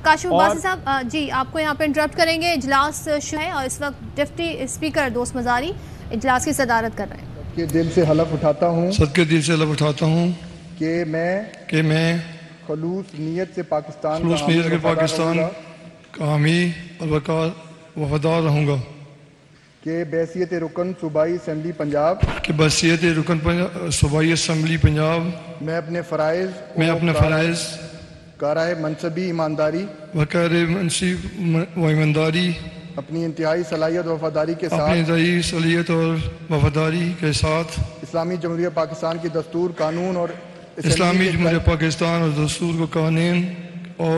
کاشف عباسی صاحب جی آپ کو یہاں پہ انٹرپٹ کریں گے. اجلاس شروع ہے اور اس وقت ڈپٹی اسپیکر دوست مزاری اجلاس کی صدارت کر رہے ہیں. صدقے دل سے حلف اٹھاتا ہوں کہ میں خلوص نیت سے پاکستان کا حامی اور وفادار رہوں گا کہ بحیثیت رکن صوبائی اسمبلی پنجاب میں اپنے فرائض کارۂ منصبی ایمانداری اپنی انتہائی صلاحیت اور وفاداری کے ساتھ اسلامی جمہوریہ پاکستان کی دستور قانون اور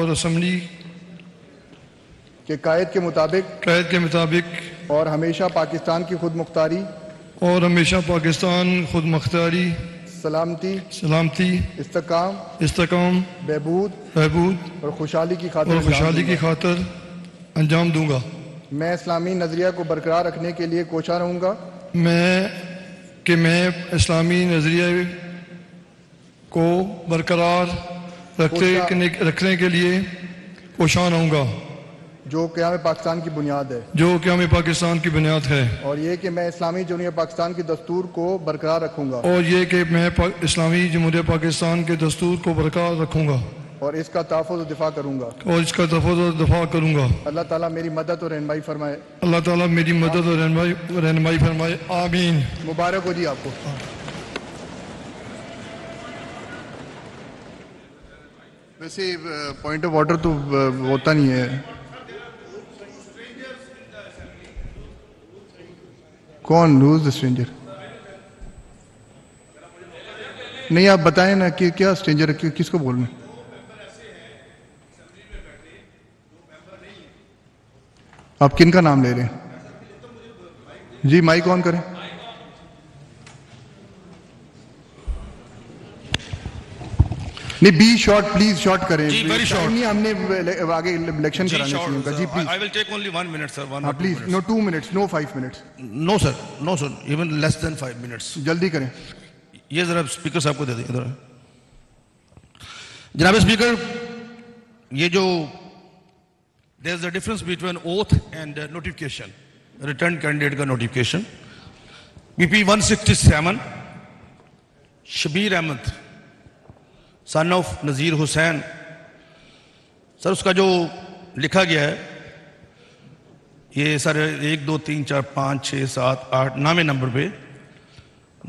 اسمبلی کے قائد کے مطابق اور ہمیشہ پاکستان کی خود مختاری سلامتی استحکام بہبود اور خوشحالی کی خاطر انجام دوں گا. میں اسلامی نظریہ کو برقرار رکھنے کے لیے کوشاں رہوں گا میں اسلامی نظریہ کو برقرار رکھنے کے لیے کوشاں رہوں گا جو قیام پاکستان کی بنیاد ہے اور یہ کہ میں اسلامی جمہوریہ پاکستان کی دستور کو برقرار رکھوں گا اور اس کا تحفظ و دفاع کروں گا. اللہ تعالیٰ میری مدد اور رہنمائی فرمائے. آمین. مبارک ہو جی آپ کو. ویسے پوائنٹ آف آرڈر تو ہوتا نہیں ہے. کون who is the stranger؟ نہیں آپ بتائیں نا کہ کیا اسٹرینجر کس کو بولنا. آپ کن کا نام لے رہے ہیں جی؟ مائک آن کریں. نہیں بی شارٹ پلیز شارٹ کریں. جی ویری شارٹ. نہیں ہم نے آگے الیکشن کرانے چاہیے کا. جی please. I will take only 1 minute sir. Please no 2 minutes no 5 minutes. No sir even less than 5 minutes. جلدی کریں. یہ ذرا اسپیکر صاحب کو دے دیں. جناب اسپیکر یہ جو there is a difference between oath and notification. Return candidate کا notification. BP 167 Shabbir Ahmad son of Nazir حسین سر اس کا جو لکھا گیا ہے یہ سر 1 2 3 4 5 6 7 8 9 نمبر پہ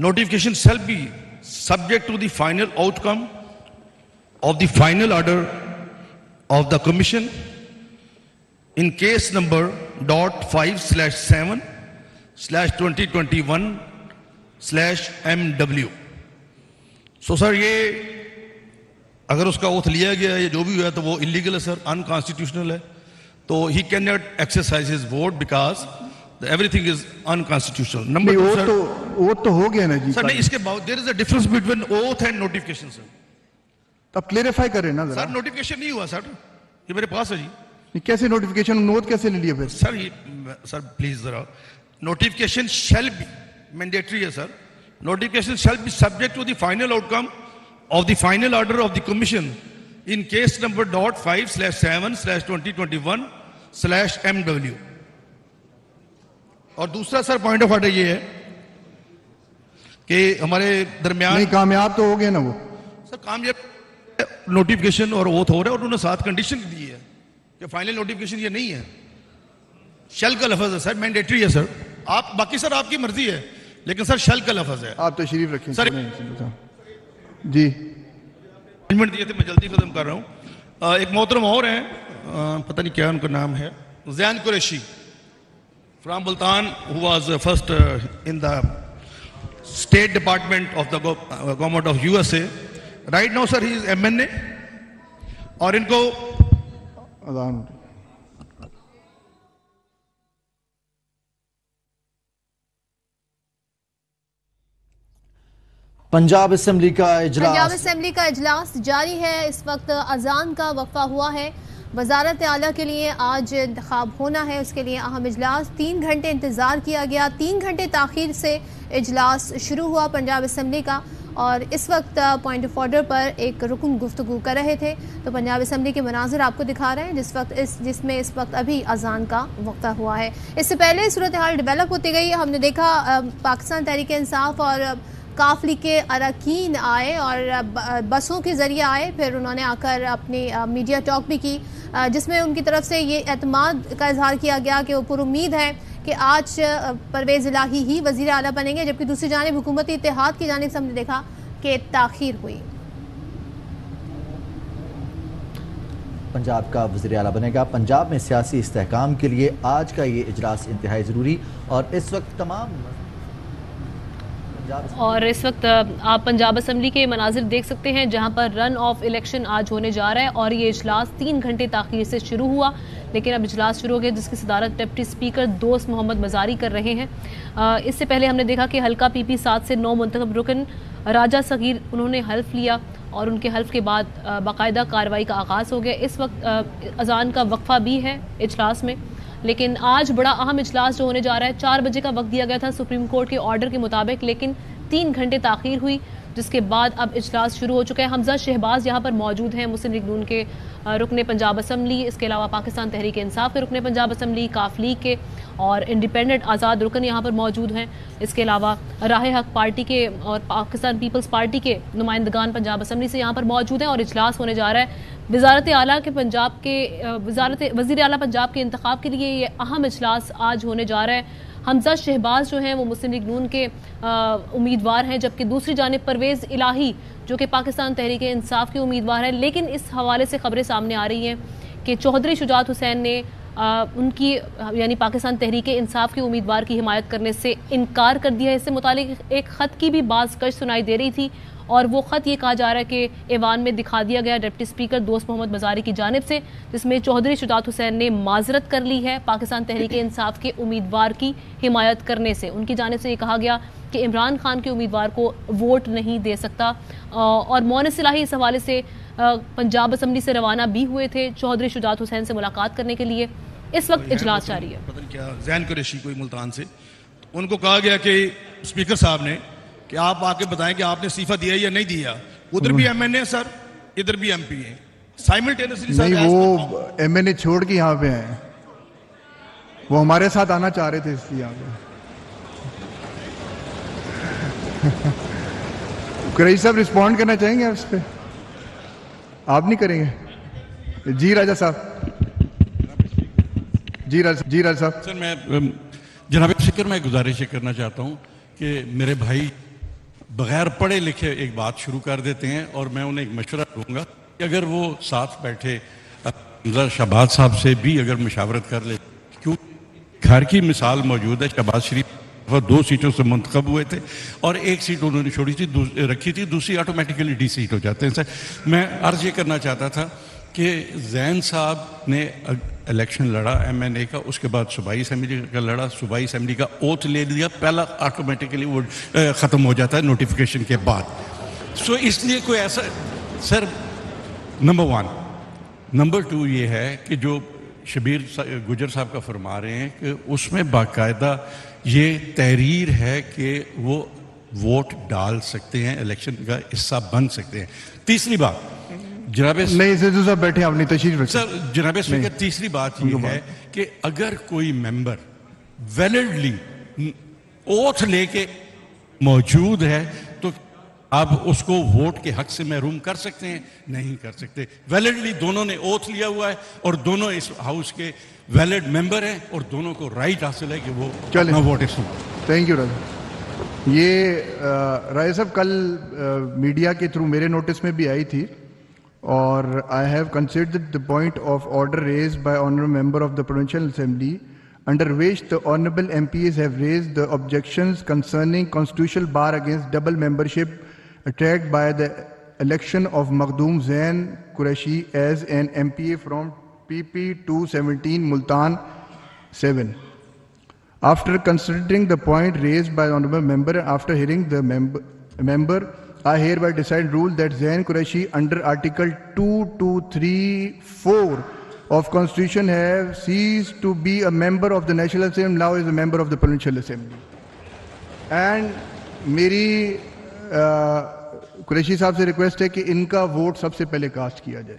notification shall be subject to the final outcome of the final order of the commission in case number .5/7/2021/MW. So sir یہ اگر اس کا اوتھ لیا گیا ہے جو بھی ہوا تو وہ انلیگل ہے سر, انکانسٹیٹیوشنل ہے. تو he cannot exercise his vote because everything is unconstitutional. Number 2 sir, oath تو ہو گیا نا جی سر. نہیں اس کے بعد there is a difference between oath and notification sir. اب کلیریفائی کریں نا سر. نوٹیفیکیشن نہیں ہوا سر, یہ میرے پاس ہے جی. کیسے نوٹیفیکیشن نوٹ کیسے لے لیا پھر سر پلیز ذرا. نوٹیفیکیشن shall be mandatory ہے سر. Notification shall be subject to the final outcome of the final order of the commission in case number .5/7/2021/MW. اور دوسرا سر پوائنٹ آف آرڈر یہ ہے کہ ہمارے درمیان نہیں کامیاب تو ہو گئے نا وہ سر. کامیاب نوٹیفیکیشن اور اوتھ ہو رہا ہے اور انہوں نے 7 کنڈیشن دی ہے کہ فائنل نوٹیفیکیشن یہ نہیں ہے. شل کا لفظ ہے سر, مینڈیٹری ہے سر. آپ باقی سر آپ کی مرضی ہے لیکن سر شل کا لفظ ہے. آپ تشریف رکھیں سر. جی منٹ دیے تھے, میں جلدی ختم کر رہا ہوں. ایک محترم اور ہیں, پتہ نہیں کیا ان کا نام ہے, Zain Qureshi from Multan, who was first in the State Department of the government of USA. Right now sir he is MNA اور ان کو پنجاب اسمبلی کا اجلاس جاری ہے. اس وقت اذان کا وقفہ ہوا ہے. وزارت اعلیٰ کے لیے آج انتخاب ہونا ہے, اس کے لیے اہم اجلاس. 3 گھنٹے انتظار کیا گیا, 3 گھنٹے تاخیر سے اجلاس شروع ہوا پنجاب اسمبلی کا, اور اس وقت پوائنٹ آف آرڈر پر ایک رکن گفتگو کر رہے تھے. تو پنجاب اسمبلی کے مناظر آپ کو دکھا رہے ہیں جس میں اس وقت ابھی اذان کا وقفہ ہوا ہے. اس سے پہلے صورتحال ڈیولپ ہوتی گئی. ہم نے دیکھا پاکستان تحریک انصاف اور کاف لیگ کے اراکین آئے اور بسوں کے ذریعے آئے, پھر انہوں نے آ کر اپنی میڈیا ٹاک بھی کی جس میں ان کی طرف سے یہ اعتماد کا اظہار کیا گیا کہ وہ پر امید ہے کہ آج پرویز الہی ہی وزیر اعلیٰ بنیں گے, جبکہ دوسری جانب حکومتی اتحاد کی جانب سے ہم نے دیکھا کہ تاخیر ہوئی. پنجاب کا وزیر اعلیٰ بنے گا. پنجاب میں سیاسی استحکام کے لیے آج کا یہ اجلاس انتہائی ضروری, اور اس وقت آپ پنجاب اسمبلی کے مناظر دیکھ سکتے ہیں جہاں پر رن آف الیکشن آج ہونے جا رہا ہے, اور یہ اجلاس 3 گھنٹے تاخیر سے شروع ہوا, لیکن اب اجلاس شروع ہو گیا جس کی صدارت ڈپٹی اسپیکر دوست محمد مزاری کر رہے ہیں. اس سے پہلے ہم نے دیکھا کہ حلقہ پی پی 7 سے 9 منتخب رکن راجہ صغیر انہوں نے حلف لیا, اور ان کے حلف کے بعد باقاعدہ کارروائی کا آغاز ہو گیا. اس وقت اذان کا وقفہ بھی ہے اجلاس میں, لیکن آج بڑا اہم اجلاس جو ہونے جا رہا ہے 4 بجے کا وقت دیا گیا تھا سپریم کورٹ کے آرڈر کے مطابق, لیکن 3 گھنٹے تاخیر ہوئی جس کے بعد اب اجلاس شروع ہو چکا ہے. حمزہ شہباز یہاں پر موجود ہیں, مسلم لیگ نون کے رکن پنجاب اسمبلی, اس کے علاوہ پاکستان تحریک انصاف کے رکن پنجاب اسمبلی, کاف لیگ کے اور انڈیپینڈنٹ آزاد رکن یہاں پر موجود ہیں. اس کے علاوہ راہ حق پارٹی کے اور پاکستان پیپلز پارٹی کے نمائندگان پنجاب اسمبلی سے یہاں پر موجود ہیں, اور اجلاس ہونے جا رہا ہے. وزیر اعلیٰ پنجاب کے انتخاب کے لیے یہ اہم اجلاس آج ہونے جا رہا ہے. حمزہ شہباز جو ہیں وہ مسلم لیگ نون کے امیدوار ہیں, جبکہ دوسری جانب پرویز الہی جو کہ پاکستان تحریک انصاف کے امیدوار ہیں. لیکن اس حوالے سے خبریں سامنے آ رہی ہیں کہ چودھری شجاعت حسین نے ان کی یعنی پاکستان تحریک انصاف کے امیدوار کی حمایت کرنے سے انکار کر دیا ہے. اس سے متعلق ایک خط کی بھی بعض کش سنائی دے رہی تھی, اور وہ خط یہ کہا جا رہا ہے کہ ایوان میں دکھا دیا گیا ڈپٹی اسپیکر دوست محمد مزاری کی جانب سے, جس میں چودھری شجاعت حسین نے معذرت کر لی ہے پاکستان تحریک انصاف کے امیدوار کی حمایت کرنے سے. ان کی جانب سے یہ کہا گیا کہ عمران خان کے امیدوار کو ووٹ نہیں دے سکتا, اور مونس الہی اس حوالے سے پنجاب اسمبلی سے روانہ بھی ہوئے تھے چودھری شجاعت حسین سے ملاقات کرنے کے لیے. اس وقت اجلاس جاری ہے. پتہ نہیں کیا زین قریشی کوئی ملتان سے, ان کو کہا گیا کہ اسپیکر صاحب نے کہ آپ آ کے بتائیں کہ آپ نے استعفیٰ دیا یا نہیں دیا. ادھر بھی ایم این اے سر, ادھر بھی ایم پی ہیں سائملٹینسلی. نہیں, وہ ایم این اے چھوڑ کے یہاں پہ ہیں, وہ ہمارے ساتھ آنا چاہ رہے تھے اس لیے یہاں پہ. قریشی صاحب رسپونڈ کرنا چاہیں گے اس پہ؟ آپ نہیں کریں گے؟ جی راجہ صاحب. جی راجہ صاحب. سر میں جناب اسپیکر میں گزارش کرنا چاہتا ہوں کہ میرے بھائی بغیر پڑھے لکھے ایک بات شروع کر دیتے ہیں, اور میں انہیں ایک مشورہ دوں گا کہ اگر وہ ساتھ بیٹھے حمزہ شہباز صاحب سے بھی اگر مشاورت کر لے, کیوں گھر کی مثال موجود ہے. شہباز شریف 2 سیٹوں سے منتخب ہوئے تھے اور 1 سیٹ انہوں نے چھوڑی تھی رکھی تھی, دوسری آٹومیٹیکلی ڈی سیٹ ہو جاتے ہیں. سر میں عرض یہ کرنا چاہتا تھا کہ زین صاحب نے الیکشن لڑا ایم این اے کا, اس کے بعد صوبائی اسمبلی کا لڑا, صوبائی اسمبلی کا اوتھ لے لیا, پہلا آٹومیٹیکلی وہ ختم ہو جاتا ہے نوٹیفیکیشن کے بعد. سو اس لیے کوئی ایسا سر نمبر 1. نمبر 2 یہ ہے کہ جو شبیر گجر صاحب کا فرما رہے ہیں کہ اس میں باقاعدہ یہ تحریر ہے کہ وہ ووٹ ڈال سکتے ہیں, الیکشن کا حصہ بن سکتے ہیں. تیسری بات جناب نہیں بیٹھے اپنی تشریف رکھیں. سر جناب اسپیکر تیسری بات یہ ہے کہ اگر کوئی ممبر ویلڈلی اوتھ لے کے موجود ہے تو آپ اس کو ووٹ کے حق سے محروم کر سکتے ہیں؟ نہیں کر سکتے. ویلڈلی دونوں نے اوتھ لیا ہوا ہے اور دونوں اس ہاؤس کے ویلڈ ممبر ہیں, اور دونوں کو رائٹ حاصل ہے کہ وہ اپنا ووٹ اس. تھینک یو راجا. یہ راجا صاحب کل میڈیا کے تھرو میرے نوٹس میں بھی آئی تھی, اور I have considered the point of order raised by honourable member of the Provincial Assembly, under which the honourable MPs have raised the objections concerning constitutional bar against double membership attacked by the election of Makhdoom Zain Qureshi as an MPA from PP 217 Multan 7. After considering the point raised by the honourable member, after hearing the member, I hereby decide rule that Zain Qureshi under Article 2234 of Constitution have ceased to be a member of the National Assembly, now is a member of the Provincial Assembly. And میری قریشی صاحب سے request ہے کہ ان کا vote سب سے پہلے cost کیا جائے.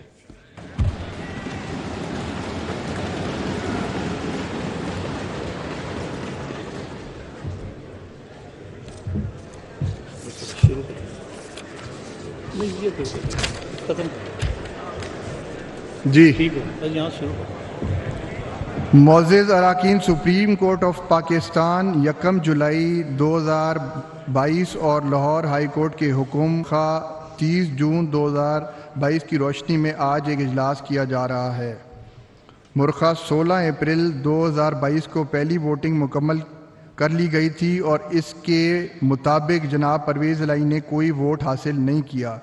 جی معزز اراکین سپریم کورٹ آف پاکستان 1 جولائی 2022 اور لاہور ہائی کورٹ کے حکم خواہ 30 جون 2022 کی روشنی میں آج ایک اجلاس کیا جا رہا ہے. مرخہ 16 اپریل 2022 کو پہلی ووٹنگ مکمل کر لی گئی تھی اور اس کے مطابق جناب پرویز الہی نے کوئی ووٹ حاصل نہیں کیا.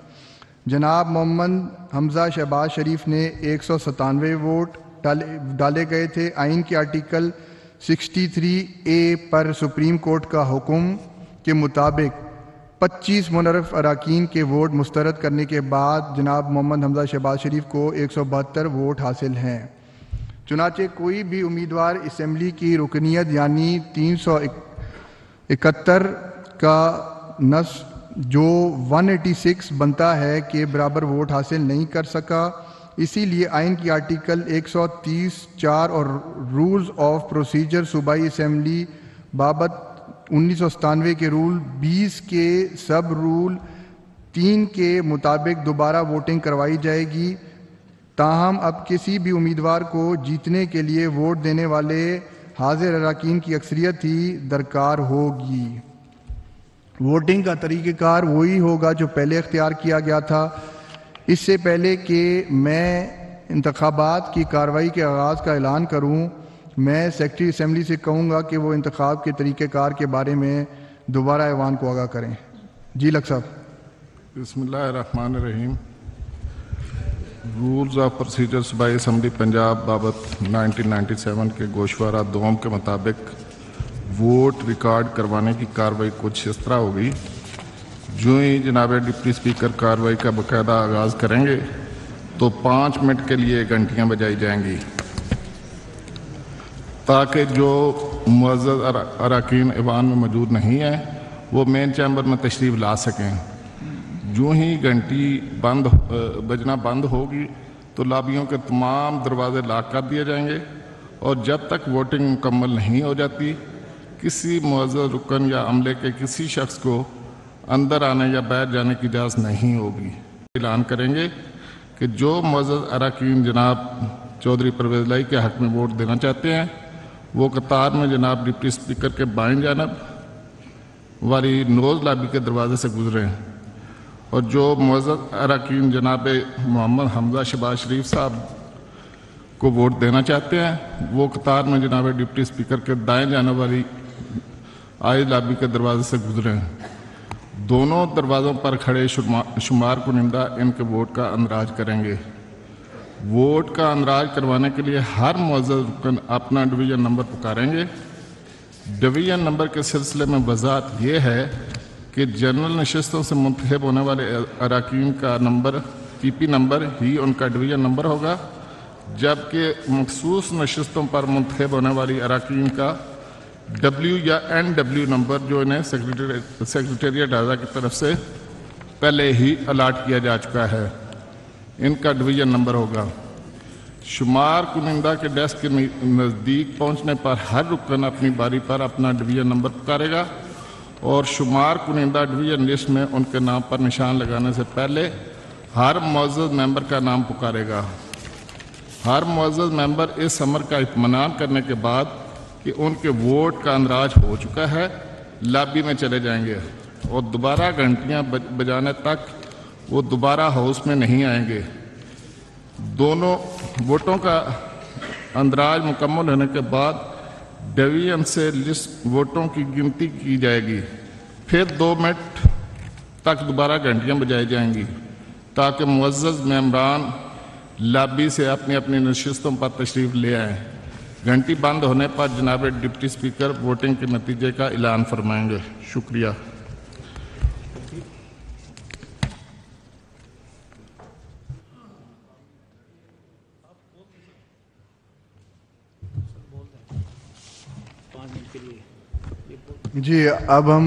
جناب محمد حمزہ شہباز شریف نے 197 ووٹ ڈالے گئے تھے. آئین کے آرٹیکل 63A پر سپریم کورٹ کا حکم کے مطابق 25 منعرف اراکین کے ووٹ مسترد کرنے کے بعد جناب محمد حمزہ شہباز شریف کو 172 ووٹ حاصل ہیں. چنانچہ کوئی بھی امیدوار اسمبلی کی رکنیت یعنی 371 کا نصف جو 186 بنتا ہے کے برابر ووٹ حاصل نہیں کر سکا. اسی لیے آئین کی آرٹیکل 130(4) اور رولز آف پروسیجر صوبائی اسمبلی بابت 1997 کے رول 20 کے سب رول 3 کے مطابق دوبارہ ووٹنگ کروائی جائے گی. تاہم اب کسی بھی امیدوار کو جیتنے کے لیے ووٹ دینے والے حاضر اراکین کی اکثریت ہی درکار ہوگی. ووٹنگ کا طریقہ کار وہی ہوگا جو پہلے اختیار کیا گیا تھا. اس سے پہلے کہ میں انتخابات کی کارروائی کے آغاز کا اعلان کروں، میں سیکرٹری اسمبلی سے کہوں گا کہ وہ انتخاب کے طریقہ کار کے بارے میں دوبارہ ایوان کو آگاہ کریں. جی لک صاحب. بسم اللہ الرحمن الرحیم. رولز آف پروسیجر صوبائی اسمبلی پنجاب بابت 1997 کے گوشوارہ دوم کے مطابق ووٹ ریکارڈ کروانے کی کارروائی کچھ اس طرح ہوگی. جو ہی جناب ڈپٹی اسپیکر کارروائی کا باقاعدہ آغاز کریں گے تو 5 منٹ کے لیے گھنٹیاں بجائی جائیں گی تاکہ جو معزز اراکین ایوان میں موجود نہیں ہیں وہ مین چیمبر میں تشریف لا سکیں. جو ہی گھنٹی بجنا بند ہوگی تو لابیوں کے تمام دروازے لاک کر دیے جائیں گے اور جب تک ووٹنگ مکمل نہیں ہو جاتی کسی معزز رکن یا عملے کے کسی شخص کو اندر آنے یا باہر جانے کی اجازت نہیں ہوگی. اعلان کریں گے کہ جو معزز اراکین جناب چودھری پرویز الہی کے حق میں ووٹ دینا چاہتے ہیں وہ قطار میں جناب ڈپٹی اسپیکر کے بائیں جانب والی نوز لابی کے دروازے سے گزریں اور جو معزز اراکین جناب محمد حمزہ شہباز شریف صاحب کو ووٹ دینا چاہتے ہیں وہ قطار میں جناب ڈپٹی اسپیکر کے دائیں جانب والی آئی لابی کے دروازے سے گزریں. دونوں دروازوں پر کھڑے شمار کنندہ ان کے ووٹ کا اندراج کریں گے. ووٹ کا اندراج کروانے کے لیے ہر معزز رکن اپنا ڈویژن نمبر پکاریں گے. ڈویژن نمبر کے سلسلے میں وضاحت یہ ہے کہ جنرل نشستوں سے منتخب ہونے والے اراکین کا نمبر پی پی نمبر ہی ان کا ڈویژن نمبر ہوگا جبکہ مخصوص نشستوں پر منتخب ہونے والی اراکین کا ڈبلیو یا این ڈبلیو نمبر جو انہیں سیکریٹریٹ اعضاء کی طرف سے پہلے ہی الاٹ کیا جا چکا ہے ان کا ڈویژن نمبر ہوگا. شمار کنندہ کے ڈیسک کے نزدیک پہنچنے پر ہر رکن اپنی باری پر اپنا ڈویژن نمبر پکارے گا اور شمار کنندہ ڈویژن لسٹ میں ان کے نام پر نشان لگانے سے پہلے ہر معزز ممبر کا نام پکارے گا. ہر معزز ممبر اس امر کا اطمینان کرنے کے بعد کہ ان کے ووٹ کا اندراج ہو چکا ہے لابی میں چلے جائیں گے اور دوبارہ گھنٹیاں بجانے تک وہ دوبارہ ہاؤس میں نہیں آئیں گے. دونوں ووٹوں کا اندراج مکمل ہونے کے بعد ڈویژن سے لسٹ ووٹوں کی گنتی کی جائے گی. پھر 2 منٹ تک دوبارہ گھنٹیاں بجائی جائیں گی تاکہ معزز ممبران لابی سے اپنی اپنی نشستوں پر تشریف لے آئیں. گھنٹی بند ہونے پر جناب ڈپٹی اسپیکر ووٹنگ کے نتیجے کا اعلان فرمائیں گے. شکریہ. جی اب ہم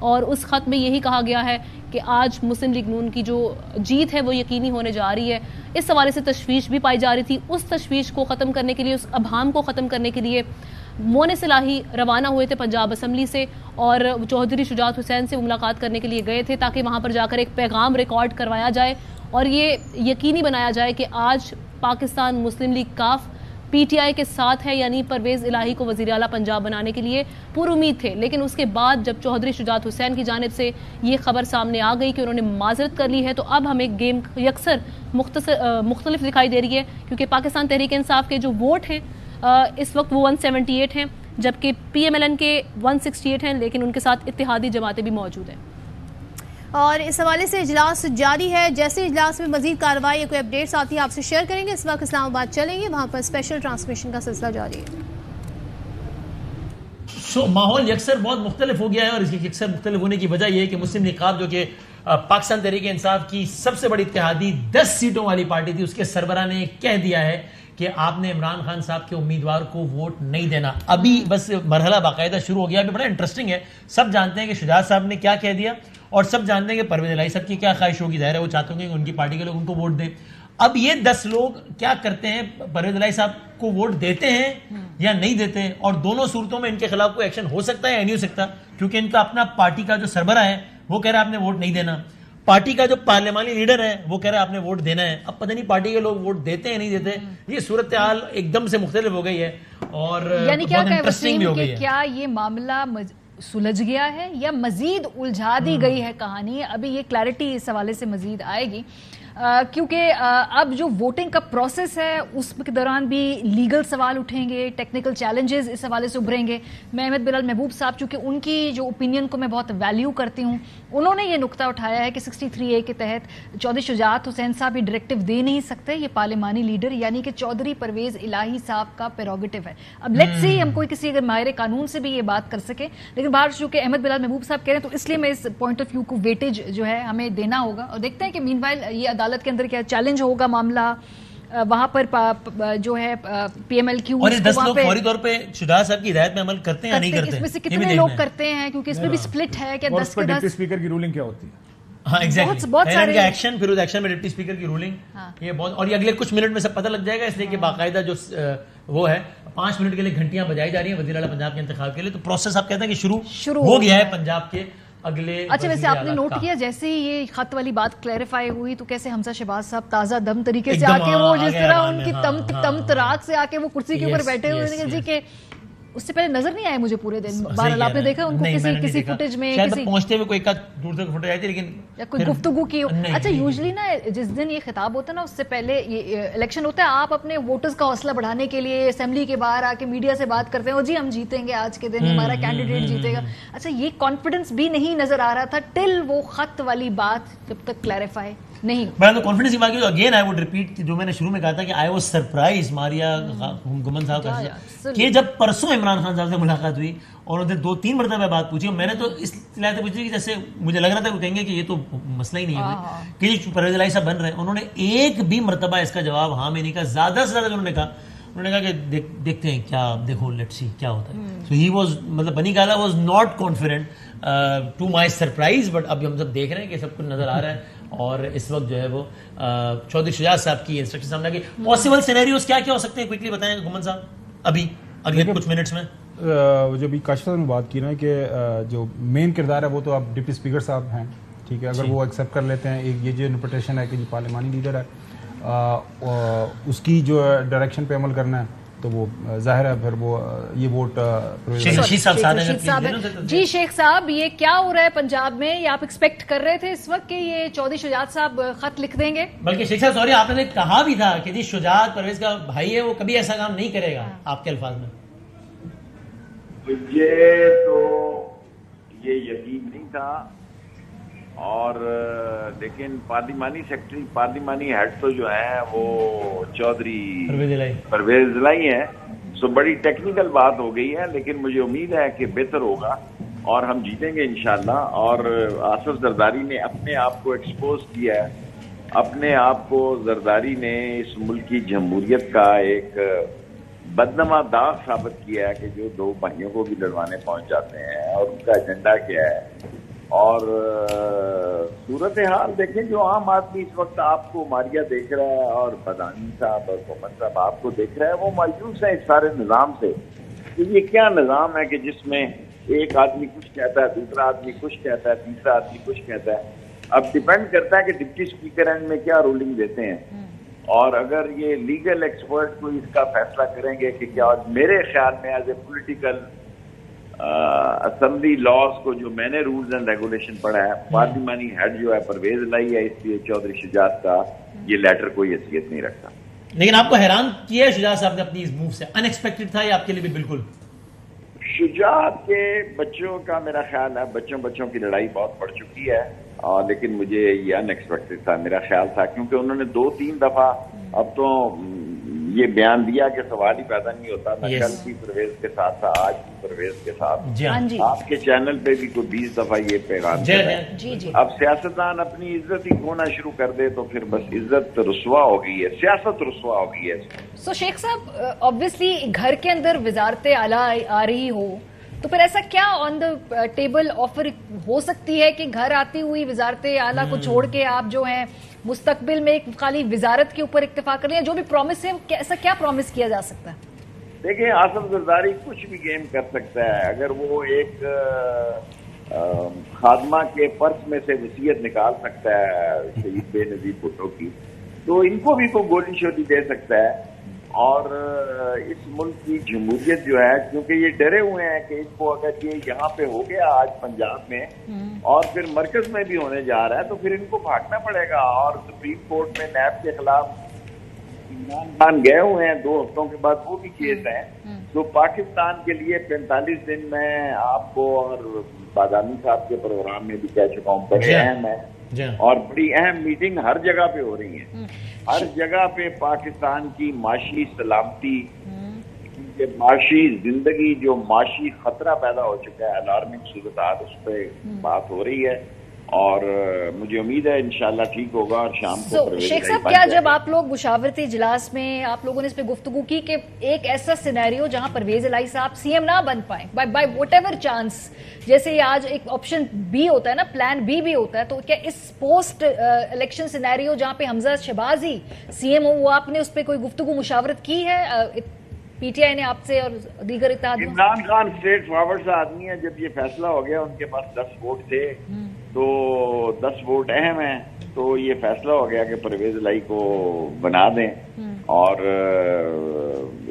اور اس خط میں یہی کہا گیا ہے کہ آج مسلم لیگ نون کی جو جیت ہے وہ یقینی ہونے جا رہی ہے. اس حوالے سے تشویش بھی پائی جا رہی تھی. اس تشویش کو ختم کرنے کے لیے, اس ابہام کو ختم کرنے کے لیے مونس الہی روانہ ہوئے تھے پنجاب اسمبلی سے, اور چودھری شجاعت حسین سے ملاقات کرنے کے لیے گئے تھے تاکہ وہاں پر جا کر ایک پیغام ریکارڈ کروایا جائے اور یہ یقینی بنایا جائے کہ آج پاکستان مسلم لیگ کاف پی ٹی آئی کے ساتھ ہے, یعنی پرویز الہی کو وزیر اعلیٰ پنجاب بنانے کے لیے پر امید تھے. لیکن اس کے بعد جب چودھری شجاعت حسین کی جانب سے یہ خبر سامنے آ گئی کہ انہوں نے معذرت کر لی ہے, تو اب ہمیں گیم یکسر مختلف دکھائی دے رہی ہے, کیونکہ پاکستان تحریک انصاف کے جو ووٹ ہیں اس وقت وہ 178 ہیں, جبکہ پی ایم ایل این کے 168 ہیں, لیکن ان کے ساتھ اتحادی جماعتیں بھی موجود ہیں. اور اس حوالے سے اجلاس جاری ہے. جیسے اجلاس میں مزید کارروائی یا کوئی اپڈیٹس آتی ہے آپ سے شیئر کریں گے. اس وقت اسلام آباد چلیں گے, وہاں پر اسپیشل ٹرانسمیشن کا سلسلہ جاری ہے. ماحول یکسر بہت مختلف ہو گیا ہے, اور اس کی یکسر مختلف ہونے کی وجہ یہ ہے کہ مسلم لیگ کاف جو کہ پاکستان تحریک انصاف کی سب سے بڑی اتحادی 10 سیٹوں والی پارٹی تھی, اس کے سربراہ نے کہہ دیا ہے کہ آپ نے عمران خان صاحب کے امیدوار کو ووٹ نہیں دینا. ابھی بس مرحلہ باقاعدہ شروع ہو گیا. ابھی بڑا انٹرسٹنگ ہے, سب جانتے ہیں کہ شجاعت صاحب نے کیا کہہ دیا, اور سب جانتے ہیں کہ پرویز الہی صاحب کی کیا خواہش ہوگی. ظاہر ہے وہ چاہتے ہوں گے کہ ان کی پارٹی کے لوگ ان کو ووٹ دیں. اب یہ 10 لوگ کیا کرتے ہیں, پرویز الہی صاحب کو ووٹ دیتے ہیں یا نہیں دیتے ہیں, اور دونوں صورتوں میں ان کے خلاف کوئی ایکشن ہو سکتا ہے یا نہیں ہو سکتا, کیونکہ ان کا اپنا پارٹی کا جو سربراہ ہے وہ کہہ رہا ہے آپ نے ووٹ نہیں دینا, پارٹی کا جو پارلیمانی لیڈر ہے وہ کہہ رہا ہے آپ نے ووٹ دینا ہے. اب پتہ نہیں پارٹی کے لوگ ووٹ دیتے ہیں نہیں دیتے. یہ صورتحال ایک دم سے مختلف ہو گئی ہے, اور یعنی کیا بہت انٹرسٹنگ بھی ہو گئی ہے. کیا یہ معاملہ سلجھ گیا ہے یا مزید الجھا دی گئی ہے کہانی؟ ابھی یہ کلیئرٹی اس حوالے سے مزید آئے گی, کیونکہ اب جو ووٹنگ کا پروسیس ہے اس کے دوران بھی لیگل سوال اٹھیں گے, ٹیکنیکل چیلنجز اس حوالے سے ابھریں گے. میں احمد بلال محبوب صاحب, چونکہ ان کی جو اوپینین کو میں بہت ویلیو کرتی ہوں, انہوں نے یہ نقطہ اٹھایا ہے کہ 63A کے تحت چودھری شجاعت حسین صاحب یہ ڈائریکٹیو دے نہیں سکتے, یہ پارلیمانی لیڈر یعنی کہ چودھری پرویز الہی صاحب کا پیروگیٹو ہے. اب لیٹس سی ہم کوئی کسی اگر ماہر قانون سے بھی یہ بات کر سکیں, لیکن باہر چونکہ احمد بلال محبوب صاحب کہہ رہے ہیں تو اس لیے میں اس پوائنٹ آف ویو کو ویٹیج جو ہے ہمیں دینا ہوگا, اور دیکھتے ہیں کہ مین وائل یہ عدالت کے اندر کیا چیلنج ہوگا معاملہ. وہاں پر جو ہے پی ایم ایل کیو, اور یہ 10 لوگ فوری طور پہ شجاعت صاحب کی ہدایت میں عمل کرتے ہیں یا نہیں کرتے, اس میں سے کتنے لوگ کرتے ہیں, کیونکہ اس میں بھی سپلٹ ہے کہ 10 کے 10 ڈپٹی اسپیکر کی رولنگ کیا ہوتی ہے. ہاں ایگزیکٹلی, بہت سارے ایکشن, پھر اس ایکشن میں ڈپٹی اسپیکر کی رولنگ, یہ بہت, اور یہ اگلے کچھ منٹ میں سب پتہ لگ جائے گا, اس لیے کہ باقاعدہ جو وہ ہے 5 منٹ کے لیے گھنٹیاں بجائی جا رہی ہیں وزیر اعلیٰ پنجاب کے انتخاب کے لیے. تو پروسیس آپ کہتے ہیں کہ شروع ہو گیا ہے پنجاب کے اگلے. اچھا ویسے آپ نے نوٹ کیا جیسے ہی یہ خط والی بات کلیریفائی ہوئی تو کیسے حمزہ شہباز صاحب تازہ دم طریقے سے آ کے وہ جس طرح ان کی تم تراک سے آ کے وہ کرسی کے اوپر بیٹھے ہوئے جی, کہ اس سے پہلے نظر نہیں آئے مجھے پورے دن. بہرحال آپ نے دیکھا ان کو کسی فوٹیج میں کسی پہنچتے ہوئے کوئی دور تک فوٹیج آئی تھی, لیکن کوئی گفتگو کی. اچھا یوزلی نا جس دن یہ خطاب ہوتا ہے نا اس سے پہلے یہ الیکشن ہوتا ہے, آپ اپنے ووٹرز کا حوصلہ بڑھانے کے لیے اسمبلی کے باہر آ کے میڈیا سے بات کرتے ہیں, جی ہم جیتیں گے آج کے دن, ہمارا کینڈیڈیٹ جیتے گا. اچھا یہ کانفیڈنس بھی نہیں نظر آ رہا تھا ٹل وہ خط والی بات جب تک کلیریفائی نہیں. میں تو کانفیڈنس کی بات کی, اگین آئی وڈ ریپیٹ جو میں نے شروع میں کہا تھا کہ آئی واز سرپرائز ماریا گمن صاحب کا, کہ جب پرسوں عمران خان صاحب سے ملاقات ہوئی اور انہوں نے 2-3 مرتبہ بات پوچھی, میں نے تو اس طرح سے پوچھی کہ جیسے مجھے لگ رہا تھا وہ کہیں گے کہ یہ تو مسئلہ ہی نہیں ہے کہ جی پرویز الہی صاحب بن رہے ہیں. انہوں نے ایک بھی مرتبہ اس کا جواب ہاں میں نہیں کہا, زیادہ سے زیادہ انہوں نے کہا کہ دیکھتے ہیں کیا, دیکھو لیٹس سی کیا ہوتا ہے. سو ہی واز, مطلب Bani Gala was not confident to my surprise, but اب ہم سب دیکھ رہے ہیں کہ سب کچھ نظر آ رہا ہے, اور اس وقت جو ہے وہ چودھری شجاعت صاحب کی انسٹرکشن سامنے کی. پاسبل سینیریوز کیا کیا ہو سکتے ہیں, کوئکلی بتائیں گمن صاحب ابھی اگلے کچھ منٹس میں. جو بھی کاشف صاحب نے بات کی نا کہ جو مین کردار ہے وہ تو اب ڈپٹی اسپیکر صاحب ہیں, ٹھیک ہے, اگر وہ ایکسیپٹ کر لیتے ہیں, ایک یہ جو انٹرپریٹیشن ہے کہ جو پارلیمانی لیڈر ہے اس کی جو ڈائریکشن پہ عمل کرنا ہے تو وہ ظاہر ہے پھر وہ یہ ووٹ جی. شیخ صاحب یہ کیا ہو رہا ہے پنجاب میں, یہ آپ ایکسپیکٹ کر رہے تھے اس وقت کہ یہ چودھری شجاعت صاحب خط لکھ دیں گے؟ بلکہ شیخ صاحب سوری آپ نے کہا بھی تھا کہ جی شجاعت پرویز کا بھائی ہے, وہ کبھی ایسا کام نہیں کرے گا, آپ کے الفاظ میں. مجھے تو یہ یقین نہیں تھا, اور لیکن پارلیمانی سیکرٹری, پارلیمانی ہیڈ تو جو ہے وہ چودھری پرویز الہی ہیں, سو بڑی ٹیکنیکل بات ہو گئی ہے, لیکن مجھے امید ہے کہ بہتر ہوگا اور ہم جیتیں گے انشاءاللہ. اور آصف زرداری نے اپنے آپ کو ایکسپوز کیا ہے, اپنے آپ کو زرداری نے اس ملک کی جمہوریت کا ایک بدنما داغ ثابت کیا ہے کہ جو 2 بھائیوں کو بھی لڑوانے پہنچ جاتے ہیں, اور ان کا ایجنڈا کیا ہے. اور صورتحال دیکھیں جو عام آدمی اس وقت آپ کو ماریہ دیکھ رہا ہے اور بدانی صاحب اور محمد صاحب آپ کو دیکھ رہا ہے، وہ مایوس ہے اس سارے نظام سے کہ یہ کیا نظام ہے کہ جس میں ایک آدمی کچھ کہتا ہے، دوسرا آدمی کچھ کہتا ہے، تیسرا آدمی کچھ کہتا ہے. اب ڈیپینڈ کرتا ہے کہ ڈپٹی اسپیکر اینڈ میں کیا رولنگ دیتے ہیں، اور اگر یہ لیگل ایکسپرٹ کو اس کا فیصلہ کریں گے کہ کیا، میرے خیال میں as a political assembly laws کو جو میں نے رولز اینڈ ریگولیشن پڑھا ہے، پارلیمانی ہیڈ جو ہے پرویز الہی ہے، اس لیے چودھری شجاعت کا یہ لیٹر کوئی حیثیت نہیں رکھتا. لیکن آپ کو حیران کیا ہے شجاعت صاحب نے اپنی اس موو سے؟ ان ایکسپیکٹڈ تھا یہ آپ کے لیے بھی؟ بالکل. شجاعت کے بچوں کا میرا خیال ہے بچوں کی لڑائی بہت بڑھ چکی ہے، لیکن مجھے یہ ان ایکسپیکٹڈ تھا، میرا خیال تھا، کیونکہ انہوں نے 2-3 دفعہ اب تو یہ بیان دیا کہ سوال ہی پیدا نہیں ہوتا. میں کل بھی پرویز کے ساتھ تھا، آج بھی پرویز کے ساتھ. آپ کے چینل پہ بھی کوئی 20 دفعہ یہ پیغام ہے. اب سیاستدان اپنی عزت ہی کھونا شروع کر دے تو پھر بس عزت رسوا ہو گئی ہے، سیاست رسوا ہو گئی ہے. سو شیخ صاحب، آبویسلی گھر کے اندر وزارت اعلیٰ آ رہی ہو تو پھر ایسا کیا آن دا ٹیبل آفر ہو سکتی ہے کہ گھر آتی ہوئی وزارت اعلیٰ کو چھوڑ کے آپ جو ہیں مستقبل میں ایک خالی وزارت کے اوپر اکتفا کر لیں؟ جو بھی پرومس ہے ایسا کیا پرومس کیا جا سکتا ہے؟ دیکھیں، آصف زرداری کچھ بھی گیم کر سکتا ہے. اگر وہ ایک خادمہ کے پرس میں سے وصیت نکال سکتا ہے شہید بے نظیر بھٹو کی، تو ان کو بھی کوئی گولی شولی دے سکتا ہے. اور اس ملک کی جمہوریت جو ہے، کیونکہ یہ ڈرے ہوئے ہیں کہ اس کو اگر یہ یہاں پہ ہو گیا آج پنجاب میں اور پھر مرکز میں بھی ہونے جا رہا ہے تو پھر ان کو بھاگنا پڑے گا. اور سپریم کورٹ میں نیب کے خلاف عمران خان گئے ہوئے ہیں 2 ہفتوں کے بعد، وہ بھی کیس ہیں. تو پاکستان کے لیے 45 دن میں آپ کو، اور بادامی صاحب کے پروگرام میں بھی کہہ چکا ہوں، بڑے اہم ہے اور بڑی اہم میٹنگ ہر جگہ پہ ہو رہی ہیں. ہر جگہ پہ پاکستان کی معاشی سلامتی، معاشی زندگی، جو معاشی خطرہ پیدا ہو چکا ہے، الارمنگ صورتحال، اس پہ بات ہو رہی ہے. اور مجھے امید ہے انشاءاللہ ٹھیک ہوگا. اور شام کو شیخ صاحب، کیا جب آپ لوگ مشاورتی اجلاس میں آپ لوگوں نے اس پہ گفتگو کی کہ ایک ایسا سینیریو جہاں پرویز الہی صاحب سی ایم نہ بن پائیں بائی وٹ ایور چانس، جیسے آج ایک آپشن بی ہوتا ہے نا، پلان بی بھی ہوتا ہے، تو کیا اس پوسٹ الیکشن سینیریو جہاں پہ حمزہ شہباز ہی سی ایم ہو، وہ آپ نے اس پہ کوئی گفتگو مشاورت کی ہے پی ٹی آئی نے آپ سے اور دیگر اتحاد؟ عمران خان اسٹریٹ فارورڈ سا آدمی ہے. جب یہ فیصلہ ہو گیا، ان کے پاس 10 ووٹ تھے تو 10 ووٹ اہم ہیں، تو یہ فیصلہ ہو گیا کہ پرویز الہی کو بنا دیں. اور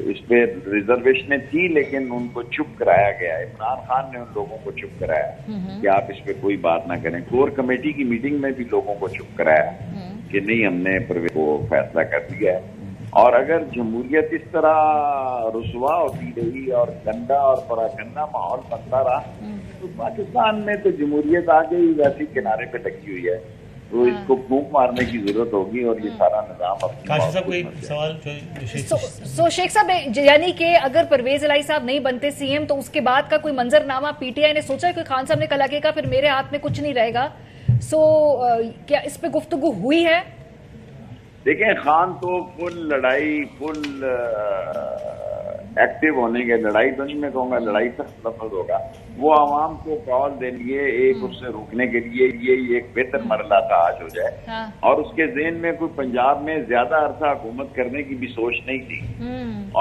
اس پہ ریزرویشنیں تھی لیکن ان کو چپ کرایا گیا. عمران خان نے ان لوگوں کو چپ کرایا کہ آپ اس پہ کوئی بات نہ کریں. کور کمیٹی کی میٹنگ میں بھی لوگوں کو چپ کرایا کہ نہیں، ہم نے پرویز کو فیصلہ کر دیا ہے. اور اگر جمہوریت اس طرح رسوا ہوتی رہی اور گندا اور بڑا گندا ماحول بنتا رہا تو پاکستان میں تو جمہوریت آگے ہی ویسے کنارے پہ لگی ہوئی ہے. تو اس کو پھونک مارنے کی ضرورت ہوگی اور یہ سارا نظام سو شیخ صاحب، یعنی کہ اگر پرویز الہی صاحب نہیں بنتے سی ایم تو اس کے بعد کا کوئی منظر نامہ پی ٹی آئی نے سوچا کہ خان صاحب نے کل آگے کا پھر میرے ہاتھ میں کچھ نہیں رہے گا، سو کیا اس پہ گفتگو ہوئی ہے؟ دیکھیں، خان تو فل لڑائی، فل ایکٹیو ہونے کے، لڑائی تو نہیں میں کہوں گا، لڑائی سخت لفظ ہوگا، وہ عوام کو کال دے لیے ایک اس سے روکنے کے لیے یہ ایک بہتر مرحلہ تھا آج ہو جائے. اور اس کے ذہن میں کوئی پنجاب میں زیادہ عرصہ حکومت کرنے کی بھی سوچ نہیں تھی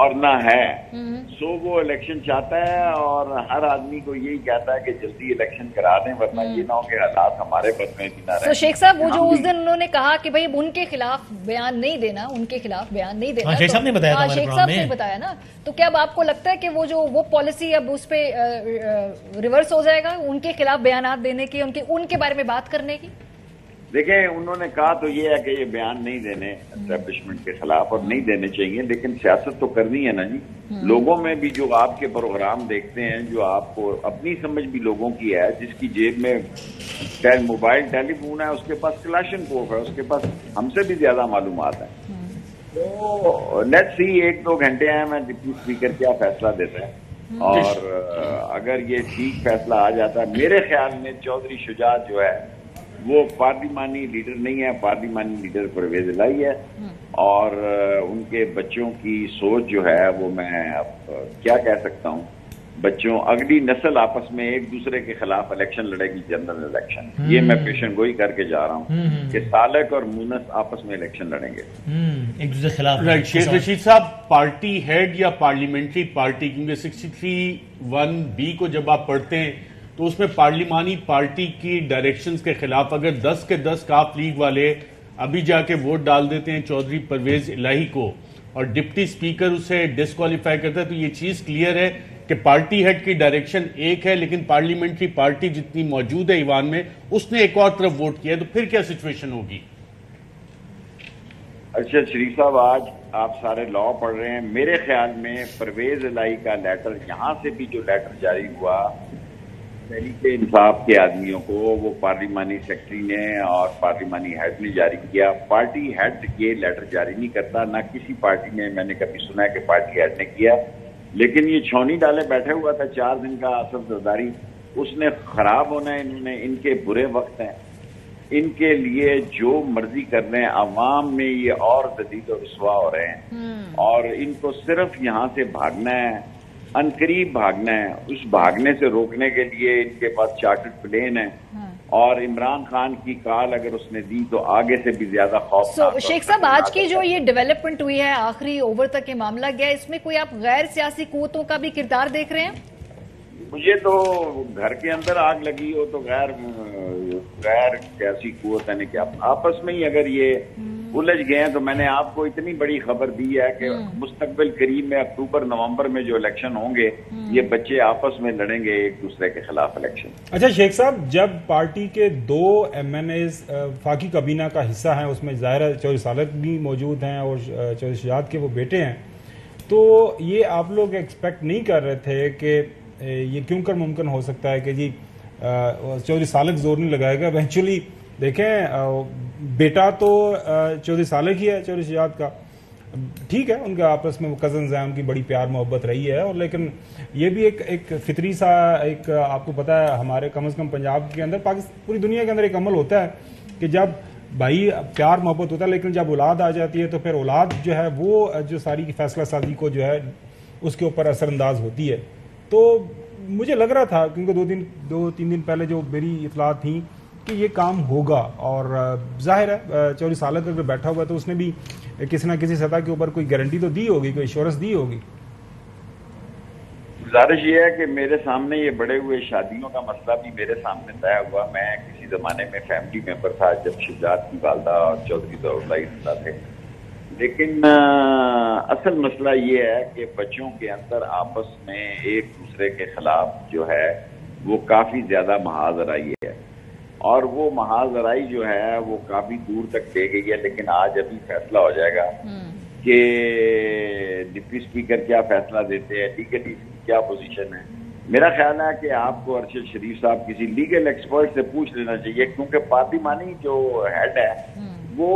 اور نہ ہے. سو وہ الیکشن چاہتا ہے اور ہر آدمی کو یہی کہتا ہے کہ جلدی الیکشن کرا دیں ورنہ یہ نہ ہو کہ حالات ہمارے بس میں بھی نہ رہے. تو شیخ صاحب، وہ جو اس دن انہوں نے کہا کہ بھائی ان کے خلاف بیان نہیں دینا، ان کے خلاف بیان نہیں دینا، شیخ صاحب نے بتایا، شیخ صاحب نے بتایا نا، تو کیا اب آپ کو لگتا ہے کہ وہ پالیسی اب اس پہ ریورس ہو جائے گا، ان کے خلاف بیانات دینے کی، ان کے بارے میں بات کرنے کی؟ دیکھیں، انہوں نے کہا تو یہ ہے کہ یہ بیان نہیں دینے اسٹیبلشمنٹ کے خلاف، اور نہیں دینے چاہیے، لیکن سیاست تو کرنی ہے نا جی. لوگوں میں بھی جو آپ کے پروگرام دیکھتے ہیں، جو آپ کو اپنی سمجھ بھی لوگوں کی ہے، جس کی جیب میں موبائل ٹیلی فون ہے، اس کے پاس کلاشن کوف ہے، اس کے پاس ہم سے بھی زیادہ معلومات ہیں. تو لیٹس سی 1-2 گھنٹے ہیں، میں ڈپٹی اسپیکر کیا فیصلہ دیتا ہے، اور اگر یہ ٹھیک فیصلہ آ جاتا ہے، میرے خیال میں چودھری شجاعت جو ہے وہ پارلیمانی لیڈر نہیں ہے، پارلیمانی لیڈر پرویز الہی ہے. اور ان کے بچوں کی سوچ جو ہے وہ میں اب کیا کہہ سکتا ہوں، بچوں اگلی نسل آپس میں ایک دوسرے کے خلاف الیکشن لڑے گی، جنرل الیکشن. یہ میں پیشن گوئی کر کے جا رہا ہوں کہ سالک اور مونس آپس میں الیکشن لڑیں گے ایک دوسرے خلاف. شیخ رشید صاحب، پارٹی ہیڈ یا پارلیمنٹری پارٹی، کیونکہ 63(1)(b) کو جب آپ پڑھتے ہیں تو اس میں پارلیمانی پارٹی کی ڈائریکشنز کے خلاف اگر 10 کے 10 کاف لیگ والے ابھی جا کے ووٹ ڈال دیتے ہیں چودھری پرویز الہی کو اور ڈپٹی اسپیکر اسے ڈسکوالیفائی کرتا ہے، تو یہ چیز کلیئر ہے کہ پارٹی ہیڈ کی ڈائریکشن ایک ہے، لیکن پارلیمنٹری پارٹی جتنی موجود ہے ایوان میں اس نے ایک اور طرف ووٹ کیا ہے، تو پھر کیا سچویشن ہوگی؟ اچھا شریف صاحب، آج آپ سارے لا پڑھ رہے ہیں. میرے خیال میں پرویز الہی کا لیٹر، یہاں سے بھی جو لیٹر جاری ہوا تحریک انصاف کے آدمیوں کو، وہ پارلیمانی سیکرٹری نے اور پارلیمانی ہیڈ نے جاری کیا. پارٹی ہیڈ یہ لیٹر جاری نہیں کرتا، نہ کسی پارٹی نے میں نے کبھی سنا ہے کہ پارٹی ہیڈ نے کیا. لیکن یہ چھونی ڈالے بیٹھے ہوا تھا 4 دن کا آصف زرداری، اس نے خراب ہونا ہے. انہوں نے، ان کے برے وقت ہیں، ان کے لیے جو مرضی کر رہے ہیں. عوام میں یہ اور ذلیل و رسوا ہو رہے ہیں اور ان کو صرف یہاں سے بھاگنا ہے، عنقریب بھاگنا ہے. اس بھاگنے سے روکنے کے لیے ان کے پاس چارٹرڈ پلین ہے اور عمران خان کی کال اگر اس نے دی تو آگے سے بھی زیادہ خوف. شیخ صاحب، آج کی جو یہ ڈیولپمنٹ ہوئی ہے، آخری اوور تک یہ معاملہ گیا، اس میں کوئی آپ غیر سیاسی قوتوں کا بھی کردار دیکھ رہے ہیں؟ مجھے تو گھر کے اندر آگ لگی ہو تو غیر سیاسی قوت ہے کہ آپس میں ہی اگر یہ الجھ گئے ہیں. تو میں نے آپ کو اتنی بڑی خبر دی ہے کہ مستقبل قریب میں اکتوبر نومبر میں جو الیکشن ہوں گے، یہ بچے آپس میں لڑیں گے ایک دوسرے کے خلاف الیکشن. اچھا شیخ صاحب، جب پارٹی کے 2 MNAs فاقی کابینہ کا حصہ ہیں، اس میں ظاہر چودھری سالک بھی موجود ہیں اور چودھری شجاعت کے وہ بیٹے ہیں، تو یہ آپ لوگ ایکسپیکٹ نہیں کر رہے تھے کہ یہ کیوں کر ممکن ہو سکتا ہے کہ جی چودھری سالک زور نہیں لگائے گا؟ ایونچولی دیکھیں، بیٹا تو چودھری سالک ہی ہے چودھری شجاعت کا، ٹھیک ہے، ان کے آپس میں کزنز ہیں، ان کی بڑی پیار محبت رہی ہے، اور لیکن یہ بھی ایک فطری سا ایک، آپ کو پتا ہے ہمارے کم از کم پنجاب کے اندر، پوری دنیا کے اندر ایک عمل ہوتا ہے کہ جب بھائی پیار محبت ہوتا ہے، لیکن جب اولاد آ جاتی ہے تو پھر اولاد جو ہے وہ جو ساری فیصلہ سازی کو جو ہے اس کے اوپر اثر انداز ہوتی ہے. تو مجھے لگ رہا تھا، کیونکہ 2-3 دن پہلے جو میری اطلاعات تھیں کہ یہ کام ہوگا، اور ظاہر ہے چودھری سالک اگر بیٹھا ہوا تو اس نے بھی کسی نہ کسی سطح کے اوپر کوئی گارنٹی تو دی ہوگی، کوئی ایشورنس دی ہوگی. گزارش یہ ہے کہ میرے سامنے یہ بڑے ہوئے شادیوں کا مسئلہ بھی میرے سامنے طے ہوا. میں کسی زمانے میں فیملی ممبر تھا جب شجاعت کی والدہ اور چودھری ظہور اللہ تھے، لیکن اصل مسئلہ یہ ہے کہ بچوں کے اندر آپس میں ایک دوسرے کے خلاف جو ہے وہ کافی زیادہ محاذ آرائی ہے، اور وہ محاذ آرائی جو ہے وہ کافی دور تک لے گئی ہے. لیکن آج ابھی فیصلہ ہو جائے گا کہ ڈپٹی اسپیکر کیا فیصلہ دیتے ہیں، لیگلی کیا پوزیشن ہے. میرا خیال ہے کہ آپ کو ارشد شریف صاحب کسی لیگل ایکسپرٹ سے پوچھ لینا چاہیے، کیونکہ پارلیمانی جو ہیڈ ہے وہ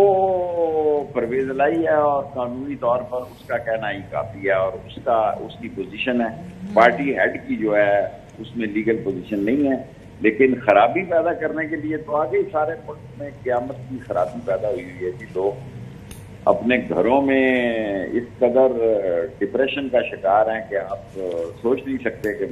پرویز الہی ہے اور قانونی طور پر اس کا کہنا ہی کافی ہے، اور اس کی پوزیشن ہے. پارٹی ہیڈ کی جو ہے اس میں لیگل پوزیشن نہیں ہے. لیکن خرابی پیدا کرنے کے لیے تو آگے سارے ملک میں قیامت کی خرابی پیدا ہوئی ہوئی ہے. لوگ اپنے گھروں میں اس قدر ڈپریشن کا شکار ہیں کہ آپ سوچ نہیں سکتے، کہ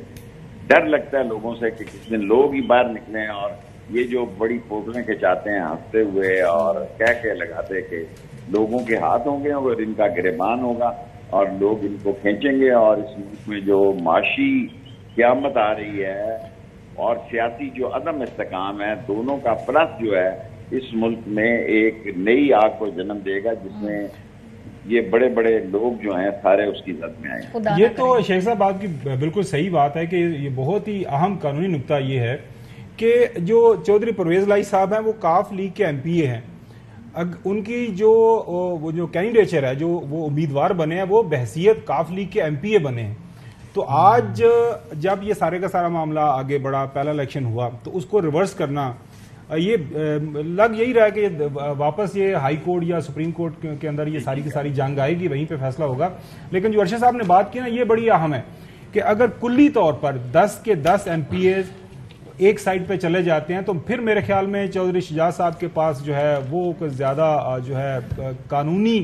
ڈر لگتا ہے لوگوں سے کہ کس دن لوگ ہی باہر نکلیں اور یہ جو بڑی فوٹویں کے چاہتے ہیں ہنستے ہوئے اور کہہ کے لگاتے کہ لوگوں کے ہاتھ ہوں گے اور ان کا گریبان ہوگا اور لوگ ان کو کھینچیں گے. اور اس ملک میں جو معاشی قیامت آ رہی ہے اور سیاسی جو عدم استحکام ہے، دونوں کا پلس جو ہے اس ملک میں ایک نئی آگ کو جنم دے گا، جس میں یہ بڑے بڑے لوگ جو ہیں سارے اس کی زد میں آئیں گے. یہ تو شیخ صاحب آپ کی بالکل صحیح بات ہے کہ یہ بہت ہی اہم قانونی نکتہ یہ ہے کہ جو چودھری پرویز الہی صاحب ہیں وہ کاف لیگ کے MP ہیں، ان کی جو کینڈیڈیچر ہے، جو وہ امیدوار بنے ہیں، وہ بحثیت کاف لیگ کے MP بنے ہیں. تو آج جب یہ سارے کا سارا معاملہ آگے بڑھا، پہلا الیکشن ہوا، تو اس کو ریورس کرنا، یہ لگ یہی رہا کہ واپس یہ ہائی کورٹ یا سپریم کورٹ کے اندر یہ ساری کی ساری جنگ آئے گی، وہیں پہ فیصلہ ہوگا. لیکن جو ارشد صاحب نے بات کی نا، یہ بڑی اہم ہے کہ اگر کلی طور پر 10 کے 10 MPs ایک سائڈ پہ چلے جاتے ہیں تو پھر میرے خیال میں چودھری شجاعت صاحب کے پاس جو ہے وہ زیادہ جو ہے قانونی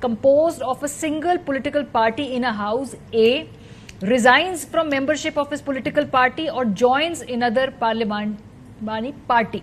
composed of a single political party in a house A resigns from membership of his political party or joins another parliamentary party,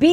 B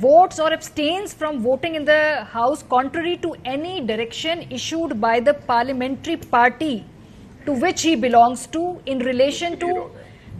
votes or abstains from voting in the house contrary to any direction issued by the parliamentary party to which he belongs to in relation to,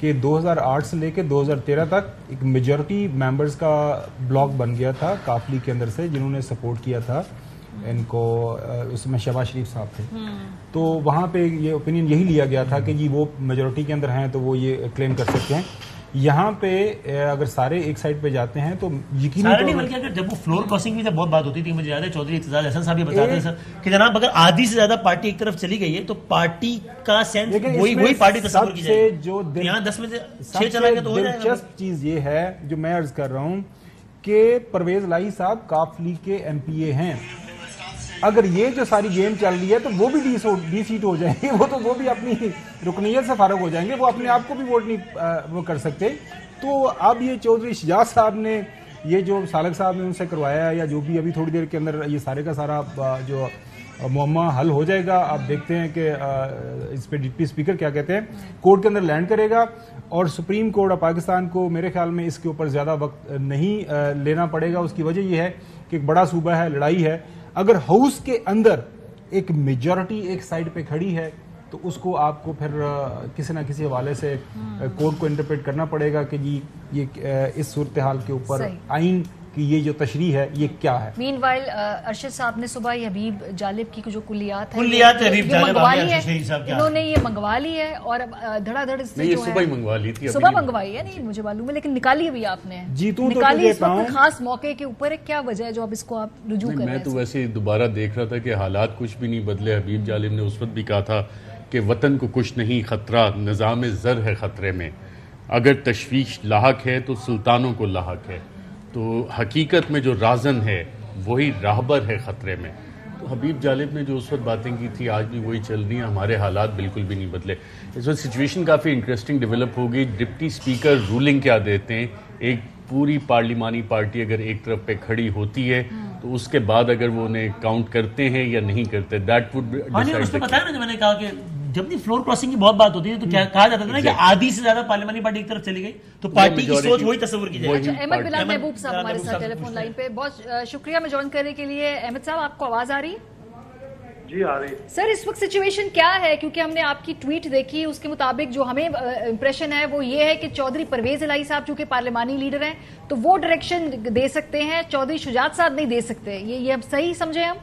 کہ 2008 سے لے کے 2013 تک ایک majority members کا block بن گیا تھا کافلی کے اندر سے جنہوں نے سپورٹ کیا تھا ان کو. اس میں شہباز شریف صاحب تھے, تو وہاں پہ یہ اوپینین یہی لیا گیا تھا کہ جی وہ میجورٹی کے اندر ہیں تو وہ یہ کلیم کر سکتے ہیں. یہاں پہ اگر سارے ایک سائڈ پہ جاتے ہیں تو یقینی سارے نہیں, بلکہ اگر جب وہ فلور کاسنگ کی بہت بات ہوتی تھی, مجھے یاد ہے چودھری اعتزاز احسن صاحب یہ بتاتے ہیں سر کہ جناب اگر آدھی سے زیادہ پارٹی ایک طرف چلی گئی ہے تو پارٹی کا سینس وہی پارٹی تصور کی جائے گی. جو یہاں 10 میں سے 6 چلا گیا تو ہو جائے گا. دلچسپ چیز یہ ہے جو میں عرض کر رہا ہوں کہ پرویز الہی صاحب کاف لیگ کے ایم پی اے ہیں. اگر یہ جو ساری گیم چل رہی ہے تو وہ بھی ڈی سیٹ ہو جائیں گے, وہ بھی اپنی رکنیت سے فارغ ہو جائیں گے, وہ اپنے آپ کو بھی ووٹ نہیں وہ کر سکتے. تو اب یہ چودھری شجاعت صاحب نے یہ جو سالک صاحب نے ان سے کروایا ہے یا جو بھی ابھی تھوڑی دیر کے اندر یہ سارے کا سارا جو معمہ حل ہو جائے گا. آپ دیکھتے ہیں کہ اس پہ ڈپٹی اسپیکر کیا کہتے ہیں, کورٹ کے اندر لینڈ کرے گا اور سپریم کورٹ آف پاکستان کو میرے خیال میں اس کے اوپر زیادہ وقت نہیں لینا پڑے گا. اس کی وجہ یہ ہے کہ ایک بڑا صوبہ ہے, لڑائی ہے. اگر ہاؤس کے اندر ایک میجورٹی ایک سائڈ پہ کھڑی ہے تو اس کو آپ کو پھر کسی نہ کسی حوالے سے کورٹ کو انٹرپریٹ کرنا پڑے گا کہ جی یہ اس صورتحال کے اوپر آئین کی یہ جو تشریح ہے یہ کیا ہے. مین وائل ارشد صاحب نے صبح یہ حبیب جالب کی جو کلیات ہے انہوں نے یہ منگوا لی ہے اور اب دھڑا دھڑ صبح ہی منگوا لی تھی, صبح منگوائی ہے, نہیں مجھے معلوم ہے, لیکن نکالی بھی آپ نے نکالی اس وقت خاص موقع کے اوپر ہے. کیا وجہ ہے جو اب اس کو آپ رجوع کر رہے ہیں؟ میں تو ویسے دوبارہ دیکھ رہا تھا کہ حالات کچھ بھی نہیں بدلے. حبیب جالب نے اس وقت بھی کہا تھا کہ وطن کو کچھ نہیں خطرہ, نظام زر ہے خطرے میں. اگر تشویش لاحق ہے تو سلطانوں کو لاحق ہے. تو حقیقت میں جو رازن ہے وہی راہبر ہے خطرے میں. تو حبیب جالب نے جو اس وقت باتیں کی تھی آج بھی وہی چل رہی ہیں. ہمارے حالات بالکل بھی نہیں بدلے. اس وقت سچویشن کافی انٹرسٹنگ ڈیولپ ہوگی. ڈپٹی اسپیکر رولنگ کیا دیتے ہیں, ایک پوری پارلیمانی پارٹی اگر ایک طرف پہ کھڑی ہوتی ہے تو اس کے بعد اگر وہ انہیں کاؤنٹ کرتے ہیں یا نہیں کرتے, دیٹ وڈ ڈیسائیڈ. اس میں بتایا نا, میں نے کہا کہ جب بھی فلور کراسنگ کی بہت بات ہوتی ہے تو کہا جاتا تھا نا کہ آدھی سے زیادہ پارلیمانی پارٹی ایک طرف چلی گئی تو پارٹی کی سوچ وہی تصور کی جائے. احمد بلال محبوب صاحب ہمارے ساتھ ٹیلی فون لائن پہ, بہت شکریہ میں جوائن کرنے کے لیے. احمد صاحب آپ کو آواز آ رہی ہے؟ جی آ رہی. سر اس وقت سچویشن کیا ہے, کیونکہ ہم نے آپ کی ٹویٹ دیکھی, اس کے مطابق جو ہمیں امپریشن ہے وہ یہ ہے کہ چودھری پرویز الہی صاحب چونکہ پارلیمانی لیڈر ہیں تو وہ ڈائریکشن دے سکتے ہیں, چودھری شجاعت صاحب نہیں دے سکتے. یہ اب صحیح سمجھے ہم؟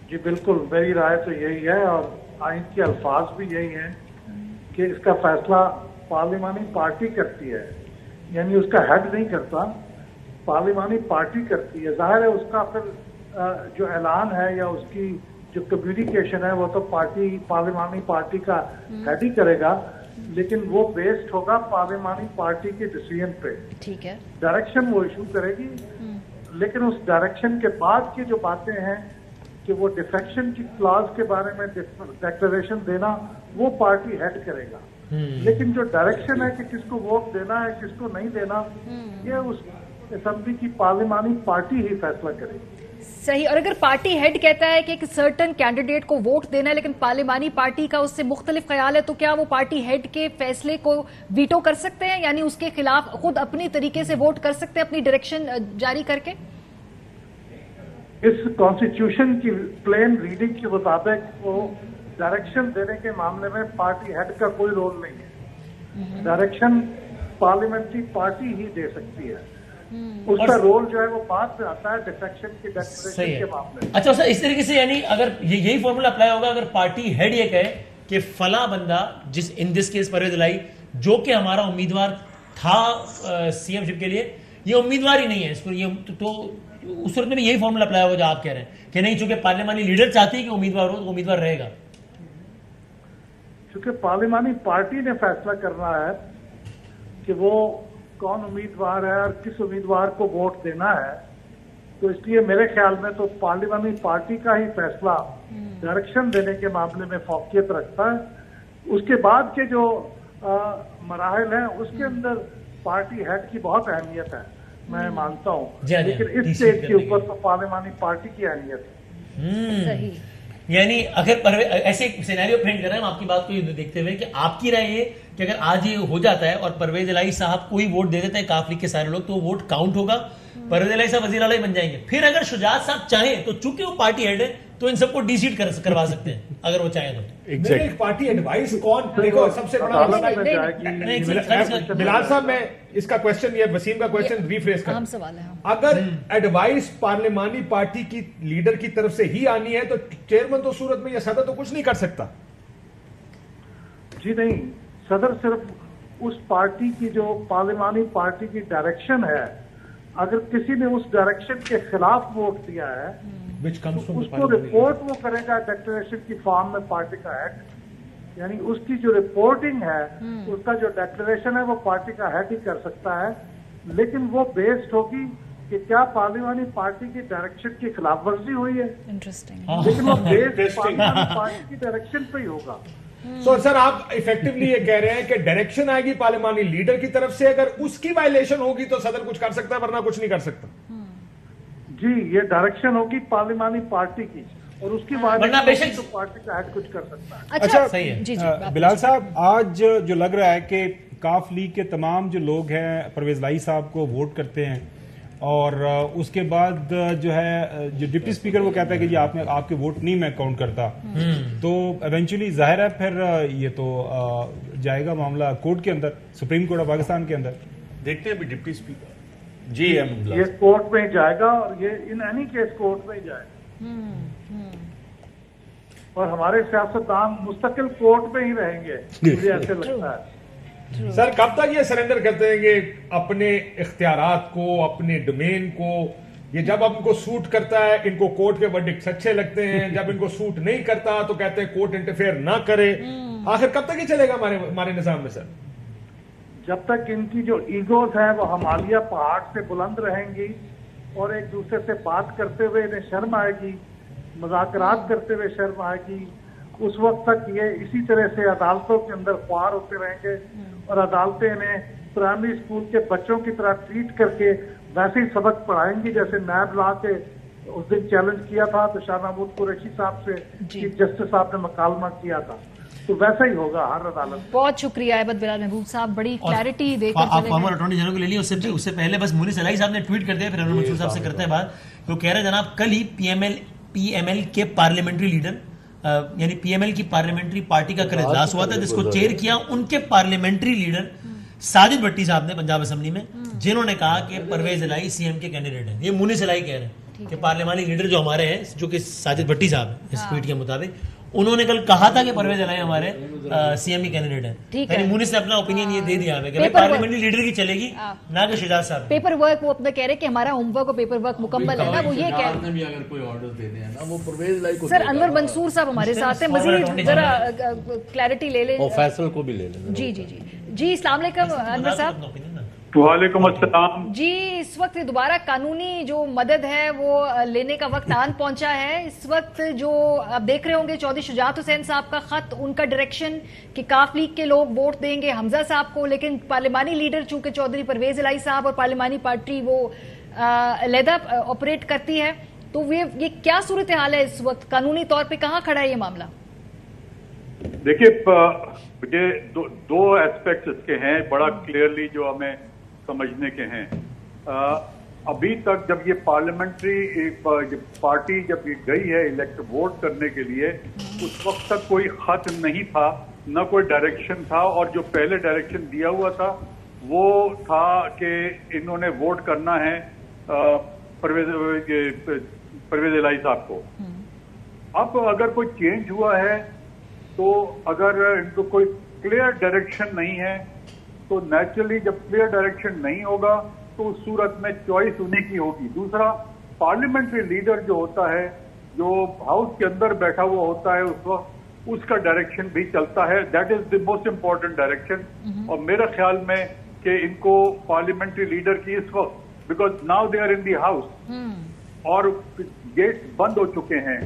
جی بالکل, میری رائے تو یہی ہے اور آئین کے الفاظ بھی یہی ہیں کہ اس کا فیصلہ پارلیمانی پارٹی کرتی ہے, یعنی اس کا ہیڈ نہیں کرتا, پارلیمانی پارٹی کرتی ہے. ظاہر ہے اس کا پھر جو اعلان ہے یا اس کی جو کمیونیکیشن ہے وہ تو پارلیمانی پارٹی کا ہیڈ ہی کرے گا, لیکن وہ بیسڈ ہوگا پارلیمانی پارٹی کے ڈیسیژن پہ. ٹھیک ہے, ڈائریکشن وہ ایشو کرے گی, لیکن اس ڈائریکشن کے بعد کی جو باتیں ہیں کہ وہ ڈیفیکشن کی کلاز کے بارے میں ڈیکلریشن دینا وہ پارٹی ہیڈ کرے گا. لیکن جو ڈائریکشن ہے کہ کس کو ووٹ دینا ہے کس کو نہیں دینا, یہ اس اسمبلی کی پارلیمانی پارٹی ہی فیصلہ کرے گی. صحیح. اور اگر پارٹی ہیڈ کہتا ہے کہ ایک سرٹن کینڈیڈیٹ کو ووٹ دینا ہے لیکن پارلیمانی پارٹی کا اس سے مختلف خیال ہے, تو کیا وہ پارٹی ہیڈ کے فیصلے کو ویٹو کر سکتے ہیں, یعنی اس کے خلاف خود اپنی طریقے سے ووٹ کر سکتے ہیں اپنی ڈائریکشن جاری کر کے؟ اس کانسٹیٹیوشن کی پلین ریڈنگ کے مطابق وہ ڈائریکشن دینے کے معاملے میں پارٹی ہیڈ کا کوئی رول نہیں ہے. ڈائریکشن پارلیمنٹری پارٹی ہی دے سکتی ہے. اس کا رول جو ہے وہ بعد میں آتا ہے ڈیفیکشن کی ڈیکلریشن کے معاملے میں. اچھا سر, اس طریقے سے یعنی اگر یہی فارمولا اپلائی ہوگا, اگر پارٹی ہیڈ یہ کہے کہ فلاں بندہ جس ان دس کیس پرویز الہی جو کہ ہمارا امیدوار تھا سی ایم شپ کے لیے, یہ امیدوار ہی نہیں ہے اس کو, یہ تو اس صورت میں بھی یہی فارمولا اپلائی ہوگا جو آپ کہہ رہے ہیں کہ نہیں, چونکہ پارلیمانی لیڈر چاہتی ہے کہ امیدوار ہو تو امیدوار رہے گا. چونکہ پارلیمانی پارٹی نے فیصلہ کرنا ہے کہ وہ کون امیدوار ہے اور کس امیدوار کو ووٹ دینا ہے, تو اس لیے میرے خیال میں تو پارلیمانی پارٹی کا ہی فیصلہ ڈائریکشن دینے کے معاملے میں فوقیت رکھتا ہے. اس کے بعد کے جو مراحل ہیں اس کے اندر پارٹی ہیڈ کی بہت اہمیت ہے, میں مانتا ہوں, لیکن اس اسٹیج کے اوپر تو پارلیمانی پارٹی کی اہمیت ہے. یعنی اگر ایسے سینیریو فریم کر رہے ہیں ہم آپ کی بات کو دیکھتے ہوئے کہ آپ کی رائے یہ کہ اگر آج یہ ہو جاتا ہے اور پرویز الہی صاحب کو ہی ووٹ دے دیتے ہیں کاف لیگ کے سارے لوگ, تو وہ ووٹ کاؤنٹ ہوگا, پرویز الہی صاحب وزیر اعلیٰ بن جائیں گے. پھر اگر شجاعت صاحب چاہیں تو چونکہ وہ پارٹی ہیڈ ہے تو ان سب کو ڈی سیٹ کروا سکتے ہیں اگر وہ چاہیں تو. ایک پارٹی ایڈوائس کون دیکھو سب سے بڑا بلال صاحب میں اس کا کوشچن یہ وسیم کا کوشچن ریفریز کروں. اگر ایڈوائس پارلیمانی پارٹی کی لیڈر کی طرف سے ہی آنی ہے تو چیئرمین تو صورت میں یا صدر تو کچھ نہیں کر سکتا. جی نہیں, صدر صرف اس پارٹی کی جو پارلیمانی پارٹی کی ڈائریکشن ہے, اگر کسی نے اس ڈائریکشن کے خلاف ووٹ دیا ہے اس کو رپورٹ وہ کرے گا ڈیکلریشن کی فارم میں پارٹی کا ہیڈ, یعنی اس کی جو رپورٹنگ ہے اس کا جو ڈیکلریشن ہے وہ پارٹی کا ہیڈ ہی کر سکتا ہے, لیکن وہ بیسڈ ہوگی کہ کیا پارلیمانی پارٹی کی ڈائریکشن کی خلاف ورزی ہوئی ہے, لیکن وہ بیسڈ پارلیمانی پارٹی کی ڈائریکشن پہ ہی ہوگا. سر آپ ایفیکٹولی یہ کہہ رہے ہیں کہ ڈائریکشن آئے گی پارلیمانی لیڈر کی طرف سے, اگر اس کی وائلیشن ہوگی تو صدر کچھ کر سکتا ہے ورنہ کچھ نہیں کر سکتا. جی یہ ڈائریکشن ہوگی پارلیمانی پارٹی کی اور اس کی وائلیشن تو پارٹی کا ہیڈ کچھ کر سکتا ہے. اچھا بلال صاحب, آج جو لگ رہا ہے کہ کاف لیگ کے تمام جو لوگ ہیں پرویز لائی صاحب کو ووٹ کرتے ہیں اور اس کے بعد جو ہے جو ڈپٹی اسپیکر وہ کہتا ہے کہ جی آپ کے ووٹ نہیں میں کاؤنٹ کرتا, تو ایونچولی ظاہر ہے پھر یہ تو جائے گا معاملہ کورٹ کے اندر, سپریم کورٹ آف پاکستان کے اندر. دیکھتے ہیں ابھی ڈپٹی اسپیکر جی یہ کورٹ میں ہی جائے گا اور یہ ان اینی کیس کورٹ میں ہی جائے گا, اور ہمارے سیاستدان مستقل کورٹ میں ہی رہیں گے مجھے ایسے لگتا ہے. سر کب تک یہ سرنڈر کرتے ہیں کہ اپنے اختیارات کو, اپنے ڈومین کو, یہ جب ان کو سوٹ کرتا ہے ان کو کورٹ کے ورڈکٹس اچھے لگتے ہیں, جب ان کو سوٹ نہیں کرتا تو کہتے ہیں کورٹ انٹرفیئر نہ کرے, آخر کب تک یہ چلے گا ہمارے نظام میں سر؟ جب تک ان کی جو ایگوز ہیں وہ ہمالیہ پہاڑ سے بلند رہیں گی اور ایک دوسرے سے بات کرتے ہوئے انہیں شرم آئے گی, مذاکرات کرتے ہوئے شرم آئے گی, اس وقت تک یہ اسی طرح سے عدالتوں کے اندر خوار ہوتے رہیں گے اور عدالتیں انہیں پرائمری اسکول کے بچوں کی طرح ٹریٹ کر کے ویسے ہی سبق پڑھائیں گی جیسے نیب لا کے اس دن چیلنج کیا تھا تو شاہ محمود قریشی صاحب سے چیف جسٹس صاحب نے مکالمہ کیا تھا, تو ویسا ہی ہوگا ہر عدالت. بہت شکریہ عیبد بلال محبوب صاحب, بڑی کلیئرٹی دے کر آپ فارمر اٹارنی جنرل کو لے لیے. اس سے پہلے بس مونس الہی صاحب نے ٹویٹ کر دیا, پھر انور منصور صاحب سے کرتے ہیں بات. وہ کہہ رہے ہیں جناب کل ہی پی ایم ایل کے پارلیمنٹری لیڈر یعنی پی ایم ایل کی پارلیمنٹری پارٹی کا کل اجلاس ہوا تھا جس کو چیئر کیا ان کے پارلیمنٹری لیڈر ساجد بھٹی صاحب نے پنجاب اسمبلی میں, جنہوں نے کہا کہ پرویز الہی سی ایم کے کینڈیڈیٹ ہیں. یہ مونس الہی کہہ رہے ہیں کہ پارلیمانی لیڈر جو ہمارے ہیں جو کہ ساجد بھٹی صاحب ہیں اس ٹویٹ کے مطابق, انہوں نے کل کہا تھا کہ پرویز الہی ہمارے سی ایم کی کینڈیڈیٹ ہیں. یعنی مونس نے اپنا اوپینین یہ دے دیا ہے کہ پارلیمنٹری لیڈر کی چلے گی نہ کہ شجاعت صاحب. پیپر ورک وہ اپنا کہہ رہے کہ ہمارا ہوم ورک اور پیپر ورک مکمل ہے نا, وہ یہ کہہ رہے ہیں اگر کوئی آرڈر دینے ہیں نا وہ پرویز الہی کو. سر انور منصور صاحب ہمارے ساتھ ہیں, مزید ذرا کلیئرٹی لے لیں. اور فیصل کو بھی لے لیں. جی جی جی جی السلام علیکم انور صاحب. وعلیکم السلام. جی اس وقت دوبارہ قانونی جو مدد ہے وہ لینے کا وقت آن پہنچا ہے. اس وقت جو آپ دیکھ رہے ہوں گے چودھری شجاعت حسین صاحب کا خط, ان کا ڈائریکشن کہ کاف لیگ کے لوگ ووٹ دیں گے حمزہ صاحب کو, لیکن پارلیمانی لیڈر چونکہ چودھری پرویز الہی صاحب اور پارلیمانی پارٹی وہ علیحدہ آپریٹ کرتی ہے, تو یہ کیا صورتحال ہے اس وقت قانونی طور پہ, کہاں کھڑا ہے یہ معاملہ؟ دیکھیے مجھے دو ایسپیکٹس اس کے ہیں بڑا کلیئرلی جو ہمیں سمجھنے کے ہیں. ابھی تک جب یہ پارلیمنٹری پارٹی جب یہ گئی ہے الیکٹ ووٹ کرنے کے لیے, اس وقت تک کوئی خط نہیں تھا, نہ کوئی ڈائریکشن تھا, اور جو پہلے ڈائریکشن دیا ہوا تھا وہ تھا کہ انہوں نے ووٹ کرنا ہے پرویز الہی صاحب کو. اب اگر کوئی چینج ہوا ہے تو اگر ان کو کوئی کلیئر ڈائریکشن نہیں ہے تو نیچرلی جب کلیئر ڈائریکشن نہیں ہوگا تو اس صورت میں چوائس انہیں کی ہوگی. دوسرا پارلیمنٹری لیڈر جو ہوتا ہے جو ہاؤس کے اندر بیٹھا ہوا ہوتا ہے اس وقت اس کا ڈائریکشن بھی چلتا ہے. That is the most important direction. اور میرے خیال میں کہ ان کو پارلیمنٹری لیڈر کی اس وقت because now they are in the house اور گیٹ بند ہو چکے ہیں,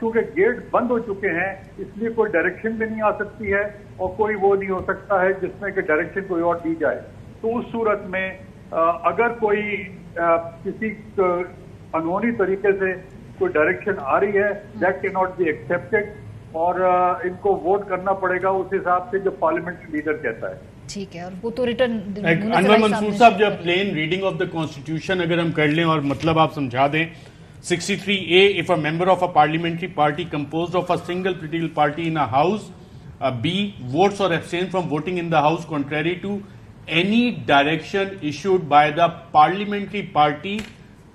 چونکہ گیٹ بند ہو چکے ہیں اس لیے کوئی ڈائریکشن بھی نہیں آ سکتی ہے اور کوئی وہ نہیں ہو سکتا ہے جس میں کہ ڈائریکشن کوئی اور دی جائے. تو اس صورت میں اگر کوئی کسی قانونی طریقے سے کوئی ڈائریکشن آ رہی ہے دیٹ کی ناٹ بی ایکسپٹیڈ, اور ان کو ووٹ کرنا پڑے گا اس حساب سے جو پارلیمنٹری لیڈر کہتا ہے. ٹھیک ہے, اور وہ تو ریٹرن انور منصور صاحب جب plain reading of the constitution اگر ہم کر لیں اور مطلب آپ سمجھا دیں 63A, if a member of a parliamentary party composed of a single political party in a house, B, votes or abstains from voting in the house contrary to any direction issued by the parliamentary party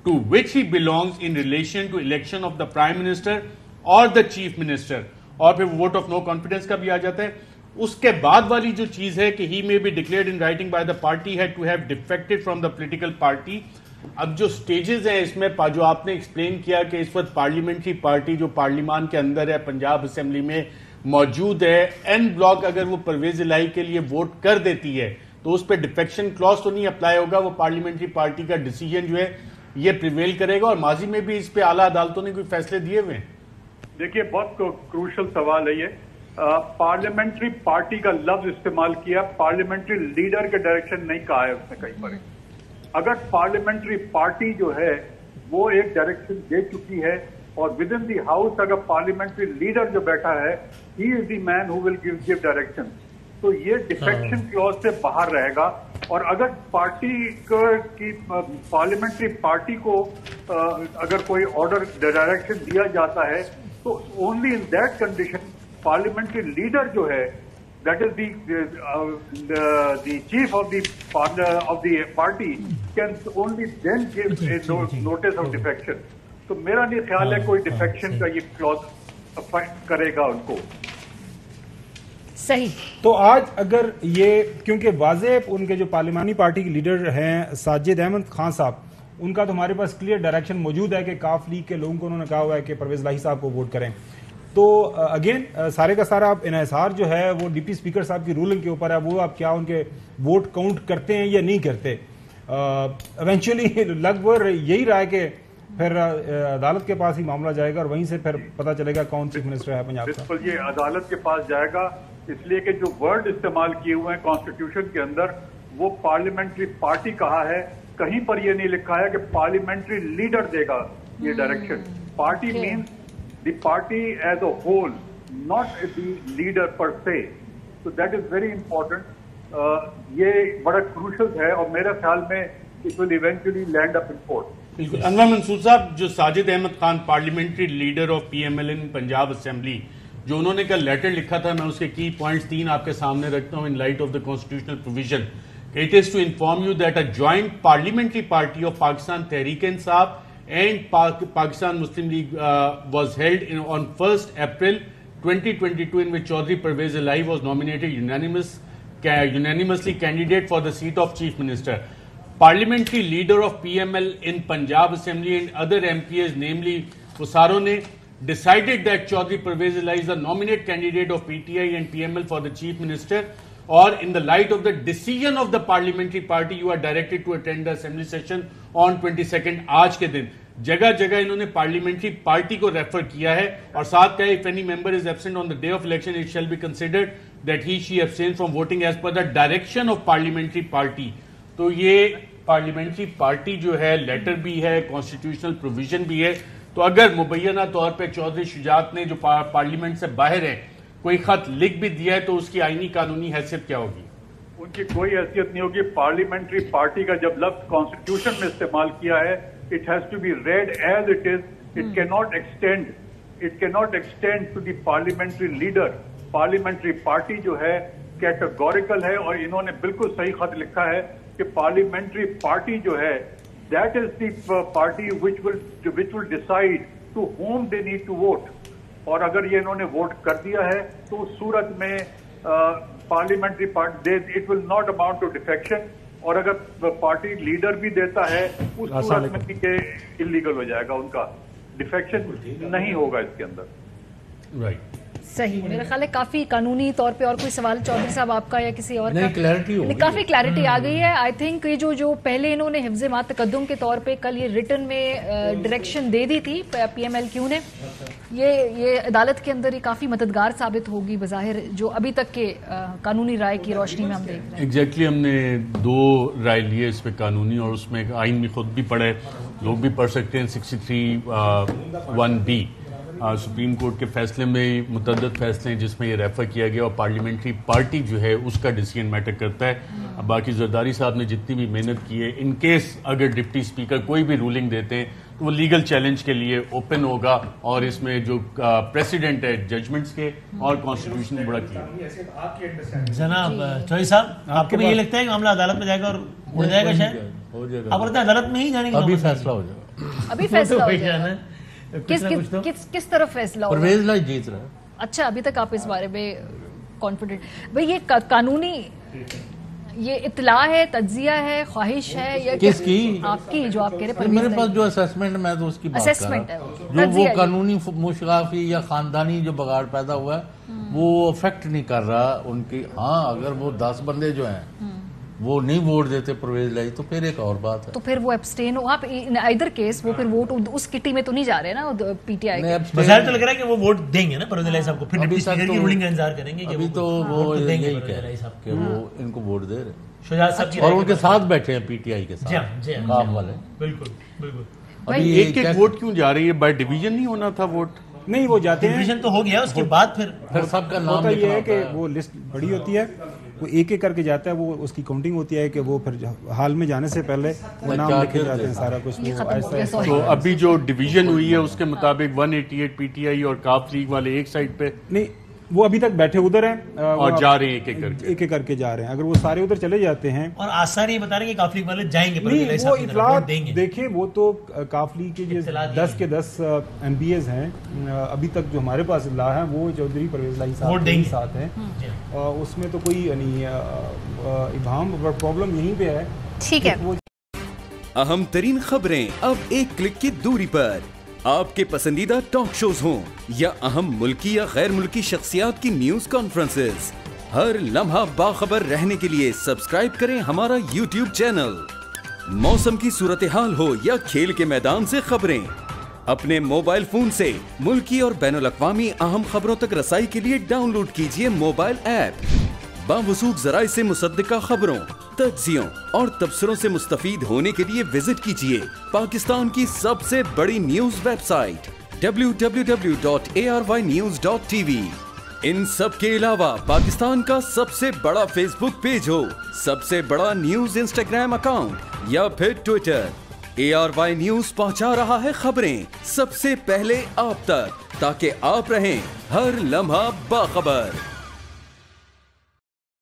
to which he belongs in relation to election of the prime minister or the chief minister. اور پھر vote of no confidence کا بھی آ جاتا ہے. اس کے بعد والی جو چیز ہے کہ he may be declared in writing by the party head to have defected from the political party. اب جو سٹیجز ہیں اس میں جو آپ نے ایکسپلین کیا کہ اس وقت پارلیمنٹری پارٹی جو پارلیمان کے اندر ہے, پنجاب اسمبلی میں موجود ہے, این بلاک اگر وہ پرویز الہی کے لیے ووٹ کر دیتی ہے تو اس پہ ڈیفیکشن کلاس تو نہیں اپلائی ہوگا, وہ پارلیمنٹری پارٹی کا ڈیسیجن جو ہے یہ پریویل کرے گا. اور ماضی میں بھی اس پہ اعلیٰ عدالتوں نے کوئی فیصلے دیے ہوئے ہیں. دیکھیے بہت کروشل سوال ہے یہ. پارلیمنٹری پارٹی کا لفظ استعمال کیا, پارلیمنٹری لیڈر کے ڈائریکشن نہیں کہا ہے اس نے کہیں پر. اگر پارلیمنٹری پارٹی جو ہے وہ ایک ڈائریکشن دے چکی ہے اور ود ان دی ہاؤس اگر پارلیمنٹری لیڈر جو بیٹھا ہے ہی از دی مین ہو ول گیو ڈائریکشن, تو یہ ڈیفیکشن کلوز سے باہر رہے گا. اور اگر پارٹی کی پارلیمنٹری پارٹی کو اگر کوئی آرڈر ڈائریکشن دیا جاتا ہے تو only in that condition parliamentary leader جو ہے that is the chief of the party can only then give notice of defection. تو میرا نہیں خیال ہے کوئی ڈیفیکشن کا یہ کلوز افیکٹ کرے گا ان کو. صحیح. تو آج اگر یہ کیونکہ واضح ان کے جو پارلیمانی پارٹی کے لیڈر ہیں ساجد احمد خان صاحب, ان کا تو ہمارے پاس کلیئر ڈائریکشن موجود ہے کہ کاف لیگ کے لوگوں کو انہوں نے کہا ہوا ہے کہ پرویز الہی صاحب کو ووٹ کریں. تو اگین سارے کا سارا انحصار جو ہے وہ ڈپٹی اسپیکر صاحب کی رولنگ کے اوپر ہے. وہ آپ کیا ان کے ووٹ کاؤنٹ کرتے ہیں یا نہیں کرتے. ایونچولی لگ بھگ یہی رہا ہے کہ پھر عدالت کے پاس ہی معاملہ جائے گا اور وہیں سے پھر پتہ چلے گا کون چیف منسٹر ہے پنجاب کا. بالکل یہ عدالت کے پاس جائے گا, اس لیے کہ جو ورڈ استعمال کیے ہوئے ہیں کانسٹیٹیوشن کے اندر وہ پارلیمنٹری پارٹی کہا ہے, کہیں پر یہ نہیں لکھا ہے کہ پارلیمنٹری لیڈر دے گا یہ direction. Party means the party as a whole, not the leader per se that is very important. یہ بڑا کروشل ہے اور میرے خیال میں it will eventually land up in court. بالکل. انور منصور صاحب, جو Sajid Ahmed Khan parliamentary leader of P M L in Punjab assembly, جو انہوں نے کل لیٹر لکھا تھا, میں اس کے کی پوائنٹس 3 آپ کے سامنے رکھتا ہوں in light of the constitutional provision. It is to inform you that a joint parliamentary party of Pakistan Tehreek Insaf and Pakistan Muslim league was held on 1 April 2022 in which Chaudhry Parvez Elahi was nominated unanimously candidate for the seat of Chief Minister. Parliamentary leader of PML in Punjab Assembly and other MPs, namely Usaro, ne decided that Chaudhry Parvez Elahi is the nominate candidate of PTI and PML for the Chief Minister. Or in the light of the decision of the parliamentary party, you are directed to attend the assembly session on 22nd. آج کے دن جگہ جگہ انہوں نے parliamentary party کو refer کیا ہے اور ساتھ کہا if any member is absent on the day of election, it shall be considered that he she abstains from voting as per the direction of parliamentary party. تو یہ پارلیمنٹری پارٹی جو ہے لیٹر بھی ہے, کانسٹیٹیوشنل پروویژن بھی ہے. تو اگر مبینہ طور پہ چودھری شجاعت نے جو پارلیمنٹ سے باہر ہے کوئی خط لکھ بھی دیا ہے تو اس کی آئینی قانونی حیثیت کیا ہوگی؟ ان کی کوئی حیثیت نہیں ہوگی. پارلیمنٹری پارٹی کا جب لفظ کانسٹیٹیوشن میں استعمال کیا ہے, it has to be read as it is. It cannot extend to the parliamentary leader. Parliamentary party جو ہے کیٹیگوریکل ہے اور انہوں نے بالکل صحیح خط لکھا ہے کہ پارلیمنٹری پارٹی جو ہے that is the party which will decide to whom they need to vote. اور اگر یہ انہوں نے ووٹ کر دیا ہے تو اس صورت میں parliamentary party it will not amount to defection. اور اگر پارٹی لیڈر بھی دیتا ہے اس صورت میں یہ انلیگل ہو جائے گا, ان کا ڈیفیکشن نہیں ہوگا اس کے اندر. رائٹ, صحیح. میرا خیال ہے کافی قانونی طور پہ. اور کوئی سوال چودھری صاحب آپ کا یا کسی اور کا؟ کافی کلیئرٹی آ گئی ہے. آئی تھنک یہ جو پہلے انہوں نے حفظ ما تقدم کے طور پہ کل یہ ریٹن میں ڈائریکشن دے دی تھی پی ایم ایل کیو نے, یہ عدالت کے اندر یہ کافی مددگار ثابت ہوگی بظاہر, جو ابھی تک کے قانونی رائے کی روشنی میں ہم دیکھ رہے ہیں. ایگزیکٹلی, ہم نے 2 رائے لیے اس پہ قانونی, اور اس میں آئین بھی خود بھی پڑھے, لوگ بھی پڑھ سکتے ہیں 63(1)(b). سپریم کورٹ کے فیصلے میں متعدد فیصلے ہیں جس میں یہ ریفر کیا گیا اور پارلیمنٹری پارٹی جو ہے اس کا ڈیسیژن میٹر کرتا ہے. اب باقی زرداری صاحب نے جتنی بھی محنت کی ہے ان کیس اگر ڈپٹی اسپیکر کوئی بھی رولنگ دیتے ہیں تو وہ لیگل چیلنج کے لیے اوپن ہوگا اور اس میں جو پریسیڈنٹ ہے ججمنٹس کے اور کانسٹیٹیوشن میں بڑا کیا. جناب چوہدری صاحب آپ کو بھی یہ لگتا ہے کہ معاملہ عدالت میں جائے گا اور اڑ جائے گا شاید؟ آپ بولتے ہیں عدالت میں ہی جانے کا ابھی فیصلہ ہو جائے گا. ابھی فیصلہ ہو جائے گا. کس طرف فیصلہ ہوگا؟ پرویز لائی جیت رہا ہے. اچھا ابھی تک آپ اس بارے میں کانفیڈنٹ؟ بھئی یہ قانونی یہ اطلاع ہے، تجزیہ ہے، خواہش ہے یا کس کی؟ آپ کی جو آپ کہہ رہے ہیں. میرے پاس جو اسیسمنٹ میں تو اس کی بات کر رہا ہوں. جو وہ قانونی مشغافی یا خاندانی جو بگاڑ پیدا ہوا ہے وہ افیکٹ نہیں کر رہا ان کی. ہاں اگر وہ 10 بندے جو ہیں وہ نہیں ووٹ دیتے پرویز لائی تو پھر ایک اور بات ہے. تو پھر وہ ایبسٹین ہو آپ ادھر کیس وہ پھر ووٹ اس کٹی میں تو نہیں جا رہے نا پی ٹی آئی کے. بظاہر تو لگ رہا ہے کہ وہ ووٹ دیں گے نا پرویز لائی صاحب کو، پھر ڈپٹی اسپیکر کی رولنگ کا انتظار کریں گے. ابھی تو وہ دیں گے کہ وہ ان کو ووٹ دے رہے شجاعت صاحب کی اور ان کے ساتھ بیٹھے ہیں پی ٹی آئی کے ساتھ کام والے. بالکل بالکل. ابھی ایک ایک ووٹ کیوں جا رہی ہے؟ بائی ڈویژن نہیں ہونا تھا ووٹ؟ نہیں وہ جاتے ہیں ڈویژن تو ہو گیا اس کے بعد پھر سب کا نام ہوتا یہ ہے کہ وہ لسٹ بڑی ہوتی ہے، وہ ایک ایک کر کے جاتا ہے، وہ اس کی کاؤنٹنگ ہوتی ہے کہ وہ پھر حال میں جانے سے پہلے وہ نام لکھے جاتے ہیں سارا کچھ. تو ابھی جو ڈویژن ہوئی ہے اس کے مطابق 188 پی ٹی آئی اور کاف لیگ والے ایک سائڈ پہ نہیں، وہ ابھی تک بیٹھے ادھر ہیں اور جا رہے ہیں ایک ایک کر کے جا رہے ہیں. اگر وہ سارے ادھر چلے جاتے ہیں اور آثار یہ بتا رہے ہیں کہ کاف لیگ والے جائیں گے. نہیں وہ اطلاعات دیکھیں، وہ تو کاف لیگ کے جو 10 کے 10 ایم پی ایز ہیں ابھی تک جو ہمارے پاس اطلاع ہے وہ چودھری پرویز لائی صاحب کے ساتھ ہیں. اس میں تو کوئی یعنی ابہام پرابلم یہیں پہ ہے. ٹھیک ہے. اہم ترین خبریں اب ایک کلک کی دوری پر. آپ کے پسندیدہ ٹاک شوز ہوں یا اہم ملکی یا غیر ملکی شخصیات کی نیوز کانفرنسز، ہر لمحہ باخبر رہنے کے لیے سبسکرائب کریں ہمارا یوٹیوب چینل. موسم کی صورتحال ہو یا کھیل کے میدان سے خبریں، اپنے موبائل فون سے ملکی اور بین الاقوامی اہم خبروں تک رسائی کے لیے ڈاؤن لوڈ کیجیے موبائل ایپ. باوثوق ذرائع سے مصدقہ خبروں، تجزیوں اور تبصروں سے مستفید ہونے کے لیے وزٹ کیجیے پاکستان کی سب سے بڑی نیوز ویب سائٹ www.arYnews.tv. ان سب کے علاوہ پاکستان کا سب سے بڑا فیس بک پیج ہو، سب سے بڑا نیوز انسٹاگرام اکاؤنٹ یا پھر ٹویٹر، ARY نیوز پہنچا رہا ہے خبریں سب سے پہلے آپ تک تاکہ آپ رہیں ہر لمحہ باخبر.